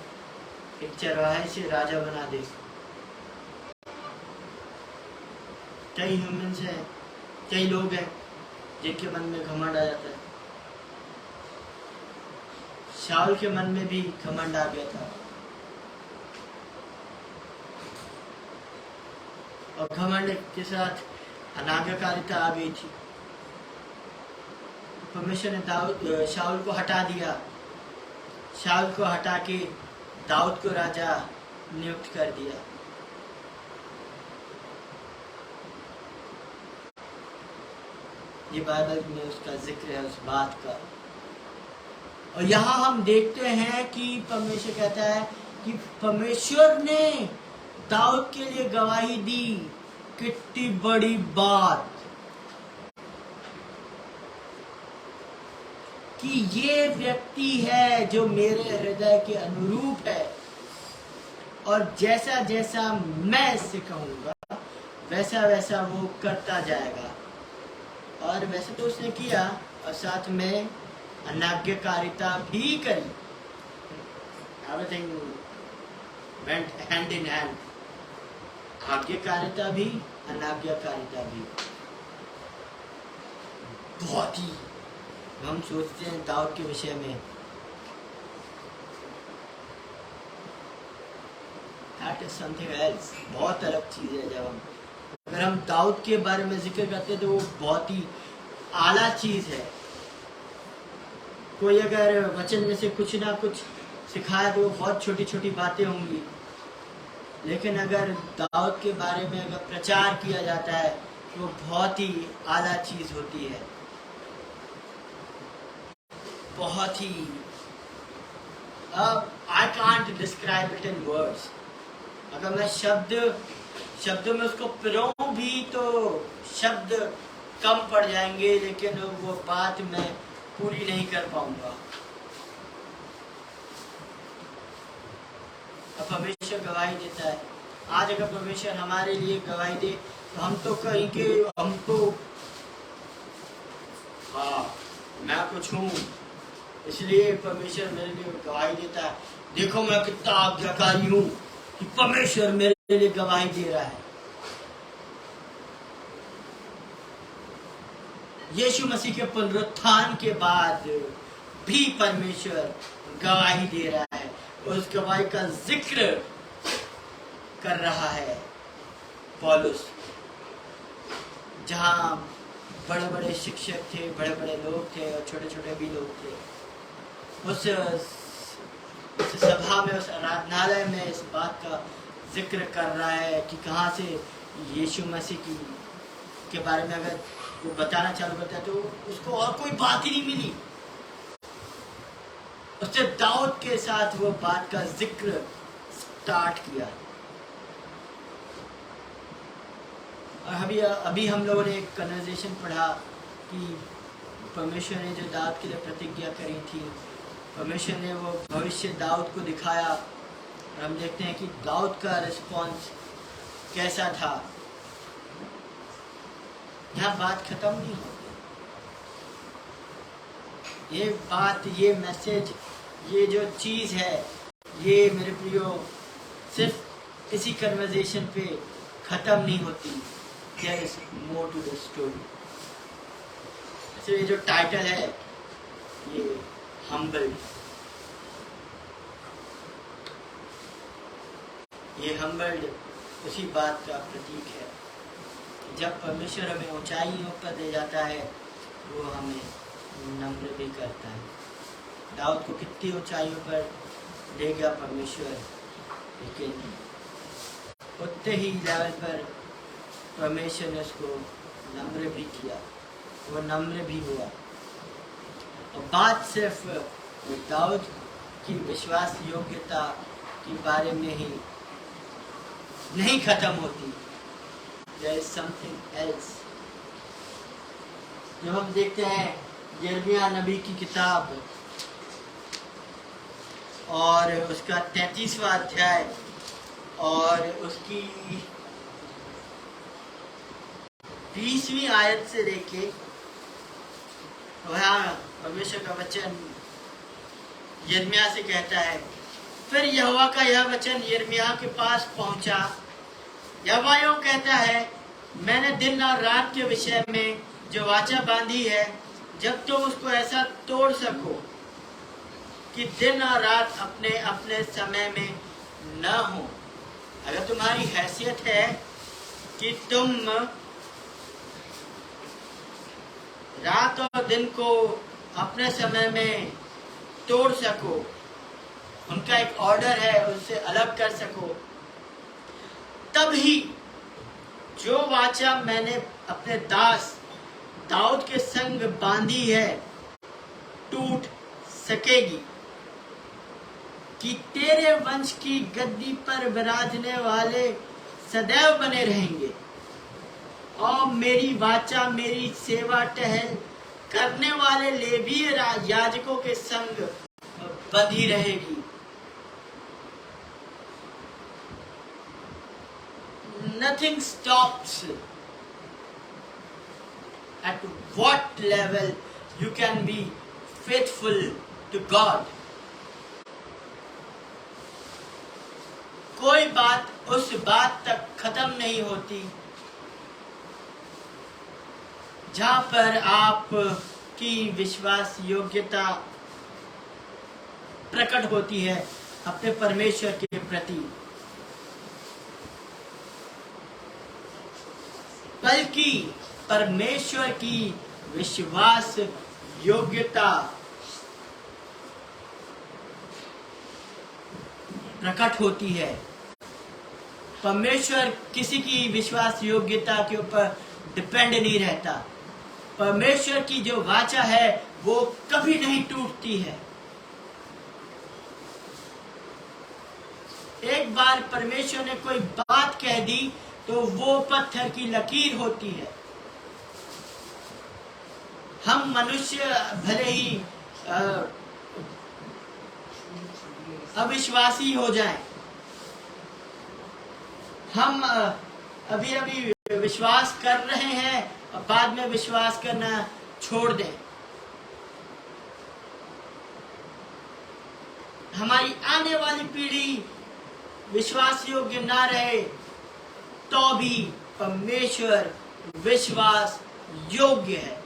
Speaker 1: एक चरवाहे से राजा बना दे। कई ह्यूमंस हैं, कई लोग हैं जिनके मन में घमंड आ जाता है। शाऊल के मन में भी घमंड आ गया था, और घमंड के साथ अनाज्ञाकारिता आ गई थी। परमेश्वर ने शाऊल को हटा दिया, शाऊल को हटा के दाऊद को राजा नियुक्त कर दिया। ये बाइबल में उसका जिक्र है, उस बात का। और यहाँ हम देखते हैं कि परमेश्वर कहता है कि परमेश्वर ने दाऊद के लिए गवाही दी। कितनी बड़ी बात कि ये व्यक्ति है जो मेरे हृदय के अनुरूप है, और जैसा जैसा मैं इससे कहूंगा वैसा वैसा वो करता जाएगा। और वैसे तो उसने किया, और साथ में अनाज्ञाकारिता भी करी। Everything went hand in hand. आज्ञाकारिता भी, अनाज्ञाकारिता भी। बहुत ही हम सोचते हैं दाऊद के विषय में, that is something else, बहुत अलग चीज है। जब अगर हम दाऊद के बारे में जिक्र करते हैं तो वो बहुत ही आला चीज है। कोई अगर वचन में से कुछ ना कुछ सिखाया तो वो बहुत छोटी छोटी बातें होंगी, लेकिन अगर दाऊद के बारे में अगर प्रचार किया जाता है तो वो बहुत ही आला चीज होती है, बहुत ही। I can't describe it in words. अगर मैं शब्दों में उसको पिरोऊं भी तो शब्द कम पड़ जाएंगे, लेकिन वो बात मैं पूरी नहीं कर पाऊंगा। अब परमेश्वर गवाही देता है। आज अगर परमेश्वर हमारे लिए गवाही दे तो हम तो कहेंगे हम तो, हाँ मैं कुछ हूँ, इसलिए परमेश्वर मेरे लिए गवाही देता है। देखो मैं कितना आज्ञाकारी हूँ कि परमेश्वर मेरे लिए गवाही दे रहा है। यीशु मसीह के पुनरुत्थान के बाद भी परमेश्वर गवाही दे रहा है, उस गवाही का जिक्र कर रहा है पौलुस। जहाँ बड़े बड़े शिक्षक थे, बड़े बड़े लोग थे और छोटे छोटे भी लोग थे, उस सभा में, उस आराधनालय में इस बात का जिक्र कर रहा है कि कहाँ से यीशु मसीह के बारे में अगर वो बताना चालू करता है तो उसको और कोई बात ही नहीं मिली। उसने दाऊद के साथ वो बात का जिक्र स्टार्ट किया। और अभी हम लोगों ने एक कन्वर्सेशन पढ़ा कि परमेश्वर ने जो दाऊद के लिए प्रतिज्ञा करी थी, परमेश्वर ने वो भविष्य दाऊद को दिखाया और हम देखते हैं कि दाऊद का रिस्पॉन्स कैसा था। यहाँ बात खत्म नहीं होती। ये बात, ये मैसेज, ये जो चीज़ है, ये मेरे प्रियो सिर्फ इसी कन्वर्सेशन पे खत्म नहीं होती। There is more to the story। ये जो टाइटल है, ये हम्बल्ड, ये हम्बल्ड उसी बात का प्रतीक है। जब परमेश्वर हमें ऊंचाइयों पर ले जाता है, वो हमें नम्र भी करता है। दाऊद को कितनी ऊंचाइयों पर ले गया परमेश्वर, लेकिन उतने ही लेवल पर परमेश्वर ने उसको नम्र भी किया, वो नम्र भी हुआ। और बात सिर्फ दाऊद की विश्वास योग्यता के बारे में ही नहीं खत्म होती। There is something else। जब हम देखते हैं यिर्मयाह नबी की किताब और उसका 33वां अध्याय और उसकी 20वीं आयत से लेके, वहाँ परमेश्वर का वचन यिर्मयाह से कहता है, फिर यहोवा का यह वचन यिर्मयाह के पास पहुंचा। यहोवा यूं कहता है, मैंने दिन और रात के विषय में जो वाचा बांधी है, जब तुम उसको ऐसा तोड़ सको कि दिन और रात अपने अपने समय में न हो। अगर तुम्हारी हैसियत है कि तुम रात और दिन को अपने समय में तोड़ सको, उनका एक ऑर्डर है, उससे अलग कर सको, तभी जो वाचा मैंने अपने दास दाऊद के संग बांधी है टूट सकेगी, कि तेरे वंश की गद्दी पर विराजने वाले सदैव बने रहेंगे और मेरी वाचा, मेरी सेवा टहल करने वाले लेवीय याजकों के संग बंधी रहेगी। Nothing stops at what level you can be faithful to God। कोई बात उस बात तक खत्म नहीं होती जहां पर आप की विश्वास योग्यता प्रकट होती है अपने परमेश्वर के प्रति, बल्कि परमेश्वर की विश्वास योग्यता प्रकट होती है। परमेश्वर किसी की विश्वास योग्यता के ऊपर डिपेंड नहीं रहता। परमेश्वर की जो वाचा है वो कभी नहीं टूटती है। एक बार परमेश्वर ने कोई बात कह दी तो वो पत्थर की लकीर होती है। हम मनुष्य भले ही अविश्वासी हो जाएं, हम अभी पे विश्वास कर रहे हैं और बाद में विश्वास करना छोड़ दें। हमारी आने वाली पीढ़ी विश्वास योग्य ना रहे तो भी परमेश्वर विश्वास योग्य है।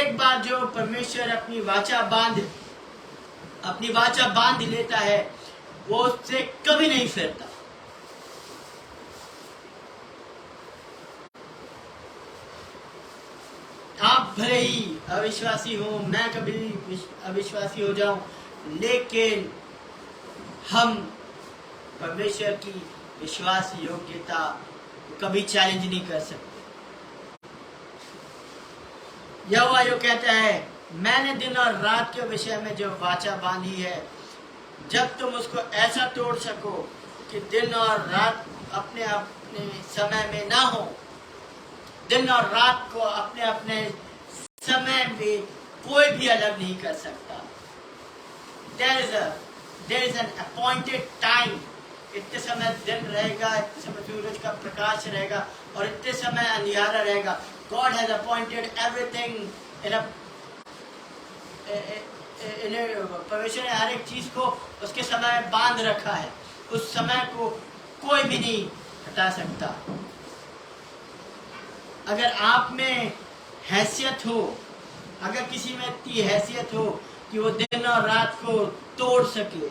Speaker 1: एक बार जो परमेश्वर अपनी वाचा बांध लेता है वो उससे कभी नहीं फिरता। आप भले ही अविश्वासी हो, मैं कभी अविश्वासी हो जाऊं, लेकिन हम परमेश्वर की विश्वास योग्यता कभी चैलेंज नहीं कर सकते। यहोवा जो कहता है, मैंने दिन और रात के विषय में जो वाचा बांधी है, जब तुम उसको ऐसा तोड़ सको कि दिन और रात अपने अपने समय में ना हो, दिन और रात को अपने अपने समय में कोई भी अलग नहीं कर सकता। There is an appointed time। इतने समय दिन रहेगा, इतने समय सूरज का प्रकाश रहेगा और इतने समय अंधियारा रहेगा। God has appointed everything परमेश्वर ने हर एक चीज को उसके समय में बांध रखा है। उस समय को कोई भी नहीं हटा सकता। अगर आप में हैसियत हो, अगर किसी में इतनी हैसियत हो कि वो दिन और रात को तोड़ सके,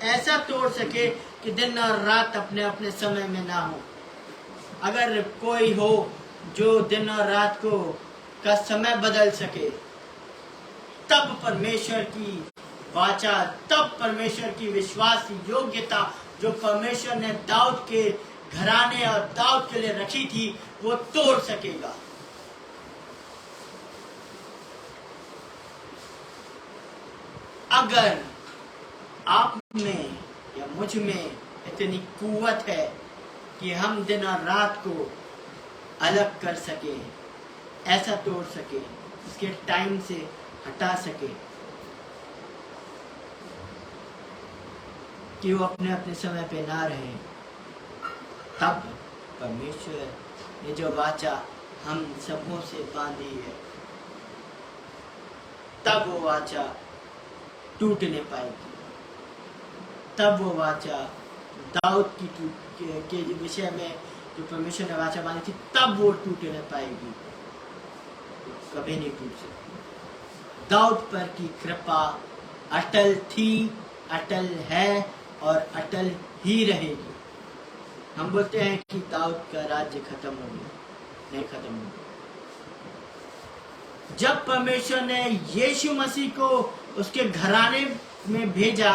Speaker 1: ऐसा तोड़ सके कि दिन और रात अपने अपने समय में ना हो, अगर कोई हो जो दिन और रात को का समय बदल सके, तब परमेश्वर की वाचा, तब परमेश्वर की विश्वास योग्यता जो परमेश्वर ने दाऊद के घराने और दाऊद के लिए रखी थी, वो तोड़ सकेगा। अगर आप में या मुझ में इतनी कुव्वत है कि हम दिन और रात को अलग कर सके, ऐसा तोड़ सके, इसके टाइम से हटा सके कि वो अपने अपने समय पे ना रहे, तब परमेश्वर ने जो वाचा हम सबों से बांधी है, तब वो वाचा टूट नहीं पाएगी। तब वो वाचा दाऊद के विषय में जो परमेश्वर ने वाचा बांधी थी, तब वो टूट नहीं पाएगी, कभी नहीं टूट सकती। दाऊद पर की कृपा अटल थी, अटल है और अटल ही रहेगी। हम बोलते हैं कि दाऊद का राज्य खत्म हो गया, नहीं खत्म हो गया। जब परमेश्वर ने यीशु मसीह को उसके घराने में भेजा,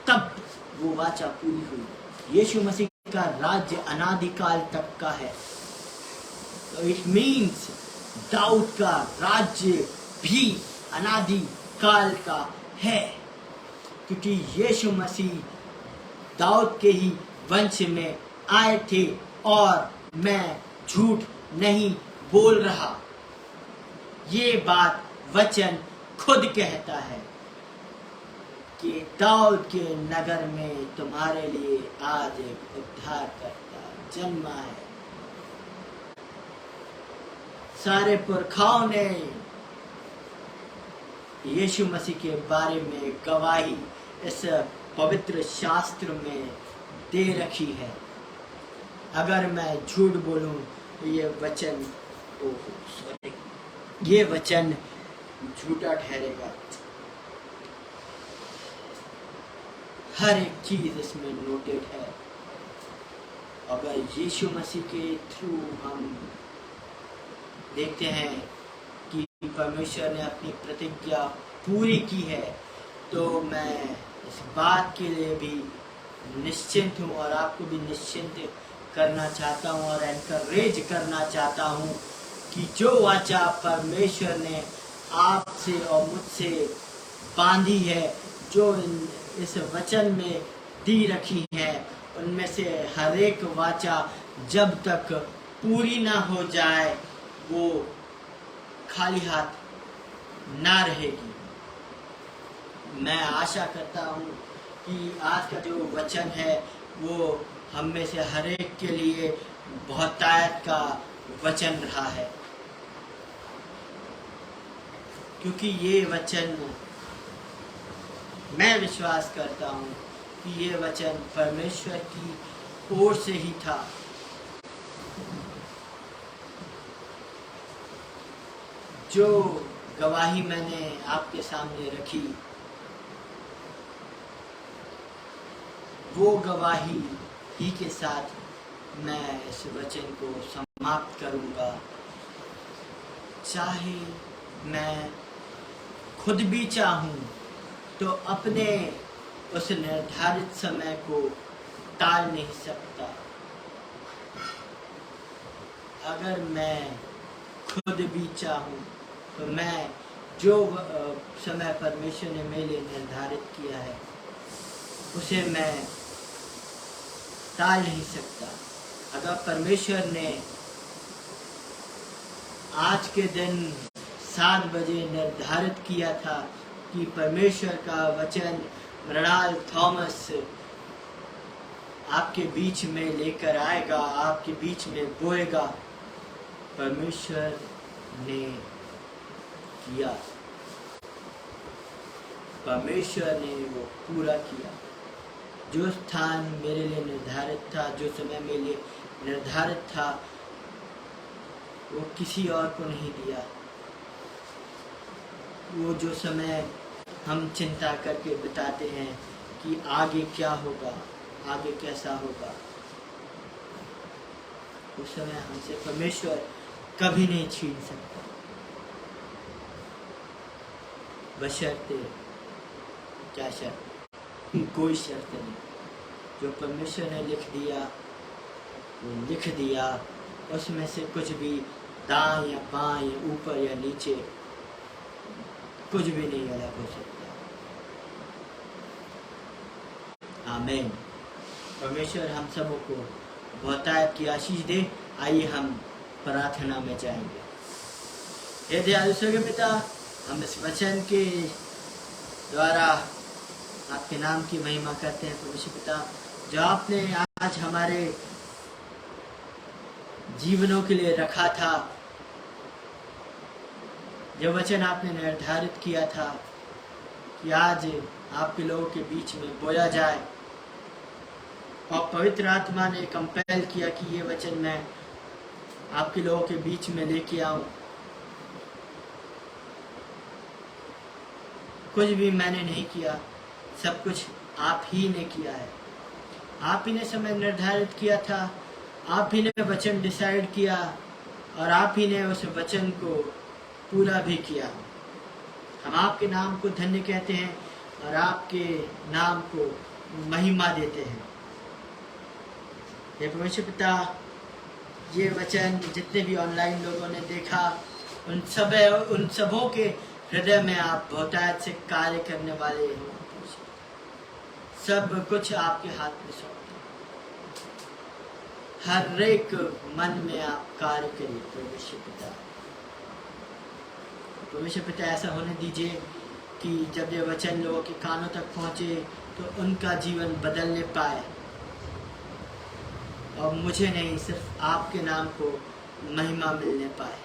Speaker 1: तब वो वाचा पूरी हुई। यीशु मसीह का राज्य अनादिकाल तक का है। तो इट मीन्स दाऊद का राज्य भी अनादिकाल का है, क्योंकि यीशु मसीह दाऊद के ही वंश में आए थे। और मैं झूठ नहीं बोल रहा, ये बात वचन खुद कहता है कि दाऊद के नगर में तुम्हारे लिए आज एक उद्धारकर्ता जन्मा है। सारे पुरखाओं ने यीशु मसीह के बारे में गवाही इस पवित्र शास्त्र में दे रखी है। अगर मैं झूठ बोलूं तो ये वचन झूठा ठहरेगा। हर एक चीज इसमें नोटेड है। अगर यीशु मसीह के थ्रू हम देखते हैं कि परमेश्वर ने अपनी प्रतिज्ञा पूरी की है, तो मैं इस बात के लिए भी निश्चिंत हूँ और आपको भी निश्चिंत करना चाहता हूँ और एनकरेज करना चाहता हूँ कि जो वाचा परमेश्वर ने आपसे और मुझसे बांधी है, जो इस वचन में दी रखी है, उनमें से हर एक वाचा जब तक पूरी ना हो जाए, वो खाली हाथ ना रहेगी। मैं आशा करता हूँ कि आज का जो वचन है वो हम में से हर एक के लिए बहुतायत का वचन रहा है, क्योंकि ये वचन मैं विश्वास करता हूँ कि ये वचन परमेश्वर की ओर से ही था। जो गवाही मैंने आपके सामने रखी, वो गवाही ही के साथ मैं इस वचन को समाप्त करूंगा। चाहे मैं खुद भी चाहूं तो अपने उस निर्धारित समय को टाल नहीं सकता। अगर मैं खुद भी चाहूं तो मैं जो समय परमेश्वर ने मेरे लिए निर्धारित किया है उसे मैं टाल नहीं सकता। अगर परमेश्वर ने आज के दिन 7 बजे निर्धारित किया था कि परमेश्वर का वचन मृणाल थॉमस आपके बीच में लेकर आएगा, आपके बीच में बोएगा, परमेश्वर ने किया। परमेश्वर ने वो पूरा किया। जो स्थान मेरे लिए निर्धारित था, जो समय मेरे लिए निर्धारित था, वो किसी और को नहीं दिया। वो जो समय हम चिंता करके बिताते हैं कि आगे क्या होगा, आगे कैसा होगा, उस समय हमसे परमेश्वर कभी नहीं छीन सकता, बशर्ते क्या शर्त? कोई शर्त नहीं। जो परमेश्वर ने लिख दिया वो लिख दिया, उसमें से कुछ भी दाएं या बाएं या ऊपर या नीचे कुछ भी नहीं अलग हो सकता। आमीन। परमेश्वर हम सबों को बहुतायत की आशीष दे। आइए हम प्रार्थना में जाएंगे। हे दयालु स्वर्गीय पिता, हम इस वचन के द्वारा आपके नाम की महिमा करते हैं। परमेश्वर पिता, जो आपने आज हमारे जीवनों के लिए रखा था, जो वचन आपने निर्धारित किया था कि आज आपके लोगों के बीच में बोया जाए, और पवित्र आत्मा ने कंपेल किया कि ये वचन मैं आपके लोगों के बीच में लेके आऊं। कुछ भी मैंने नहीं किया, सब कुछ आप ही ने किया है। आप ही ने समय निर्धारित किया था, आप ही ने वचन डिसाइड किया, और आप ही ने उस वचन को पूरा भी किया। हम आपके नाम को धन्य कहते हैं और आपके नाम को महिमा देते हैं। हे परमेश्वर पिता, ये वचन जितने भी ऑनलाइन लोगों ने देखा, उन सबों के हृदय में आप बहुतायत से कार्य करने वाले हो। सब कुछ आपके हाथ में सौंपते, हर एक मन में आप कार्य करिए। परमेश्वर पिता, ऐसा होने दीजिए कि जब ये वचन लोगों के कानों तक पहुंचे तो उनका जीवन बदलने पाए, और मुझे नहीं, सिर्फ आपके नाम को महिमा मिलने पाए।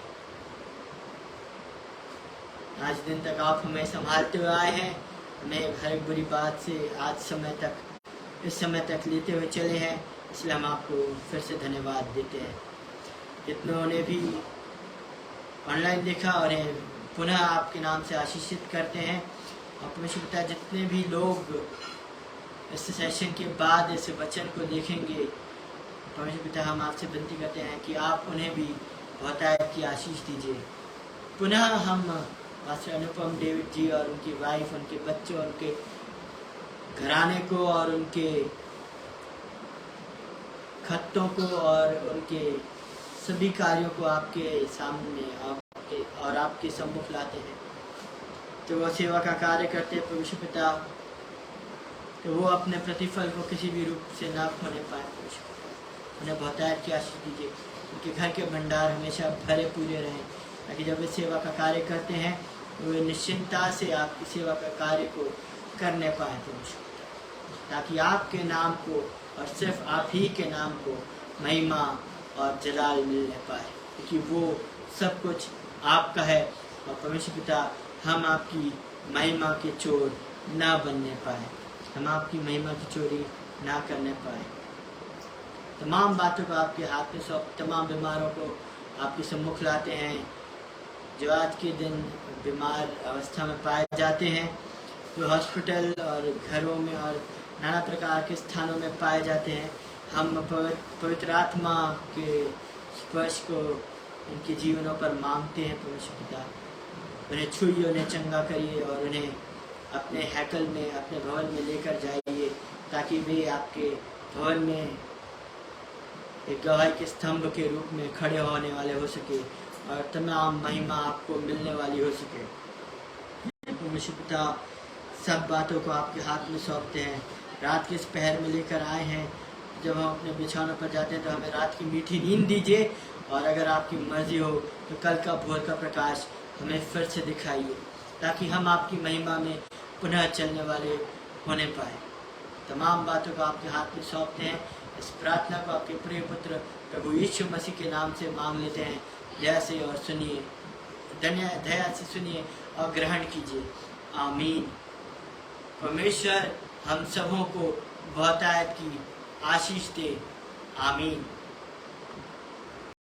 Speaker 1: आज दिन तक आप हमें संभालते हुए आए हैं, हमें हर एक बुरी बात से आज समय तक, इस समय तक लेते हुए चले हैं, इसलिए हम आपको फिर से धन्यवाद देते हैं। जितनों ने भी ऑनलाइन देखा और पुनः आपके नाम से आशीषित करते हैं। और परमेश्वर पिता, जितने भी लोग इस सेशन के बाद इस वचन को देखेंगे, परमेश्वर पिता, हम आपसे विनती करते हैं कि आप उन्हें भी बहुतायत की आशीष दीजिए। पुनः हम मास्टर अनुपम डेविड जी और उनकी वाइफ, उनके बच्चों, उनके घराने को और उनके खत्तों को और उनके सभी कार्यों को आपके सामने और आपके सम्मुख लाते हैं। तो वो सेवा का कार्य करते हैं परमेश्वर पिता, तो वो अपने प्रतिफल को किसी भी रूप से ना खोने पाए। उन्हें बहुतायत की आशीष दीजिए। उनके घर के भंडार हमेशा भरे पूरे रहें, ताकि जब वे सेवा का कार्य करते हैं तो वे निश्चिंतता से आपकी सेवा का कार्य को करने पाए। ताकि आपके नाम को और सिर्फ आप ही के नाम को महिमा और जलाल मिलने पाए, क्योंकि वो सब कुछ आपका है। और परमेश्वर पिता, हम आपकी महिमा के चोर ना बनने पाए, हम आपकी महिमा की चोरी ना करने पाए। तमाम बातों को आपके हाथ में सौंप, तमाम बीमारों को आपके सम्मुख लाते हैं जो आज के दिन बीमार अवस्था में पाए जाते हैं, जो हॉस्पिटल और घरों में और नाना प्रकार के स्थानों में पाए जाते हैं। हम पवित्र आत्मा के स्पर्श को उनके जीवनों पर मांगते हैं। परमेश्वर पिता, उन्हें छुइए, उन्हें चंगा करिए और उन्हें अपने हैकल में, अपने भवन में लेकर जाइए, ताकि वे आपके भवन में एक गवाही के स्तंभ के रूप में खड़े होने वाले हो सके और तमाम महिमा आपको मिलने वाली हो सके। परमेश्वर पिता, सब बातों को आपके हाथ में सौंपते हैं। रात के इस पहर में लेकर आए हैं, जब हम अपने बिछौनों पर जाते हैं तो हमें रात की मीठी नींद दीजिए, और अगर आपकी मर्जी हो तो कल का भोर का प्रकाश हमें फिर से दिखाइए, ताकि हम आपकी महिमा में पुनः चलने वाले होने पाए। तमाम बातों को आपके हाथ में सौंपते हैं। इस प्रार्थना को आपके प्रिय पुत्र प्रभु यीशु मसीह के नाम से मांग लेते हैं। दया से और सुनिए, दया से सुनिए और ग्रहण कीजिए। आमीन। परमेश्वर हम सबों को बहुतायत की आशीष दे। आमीन।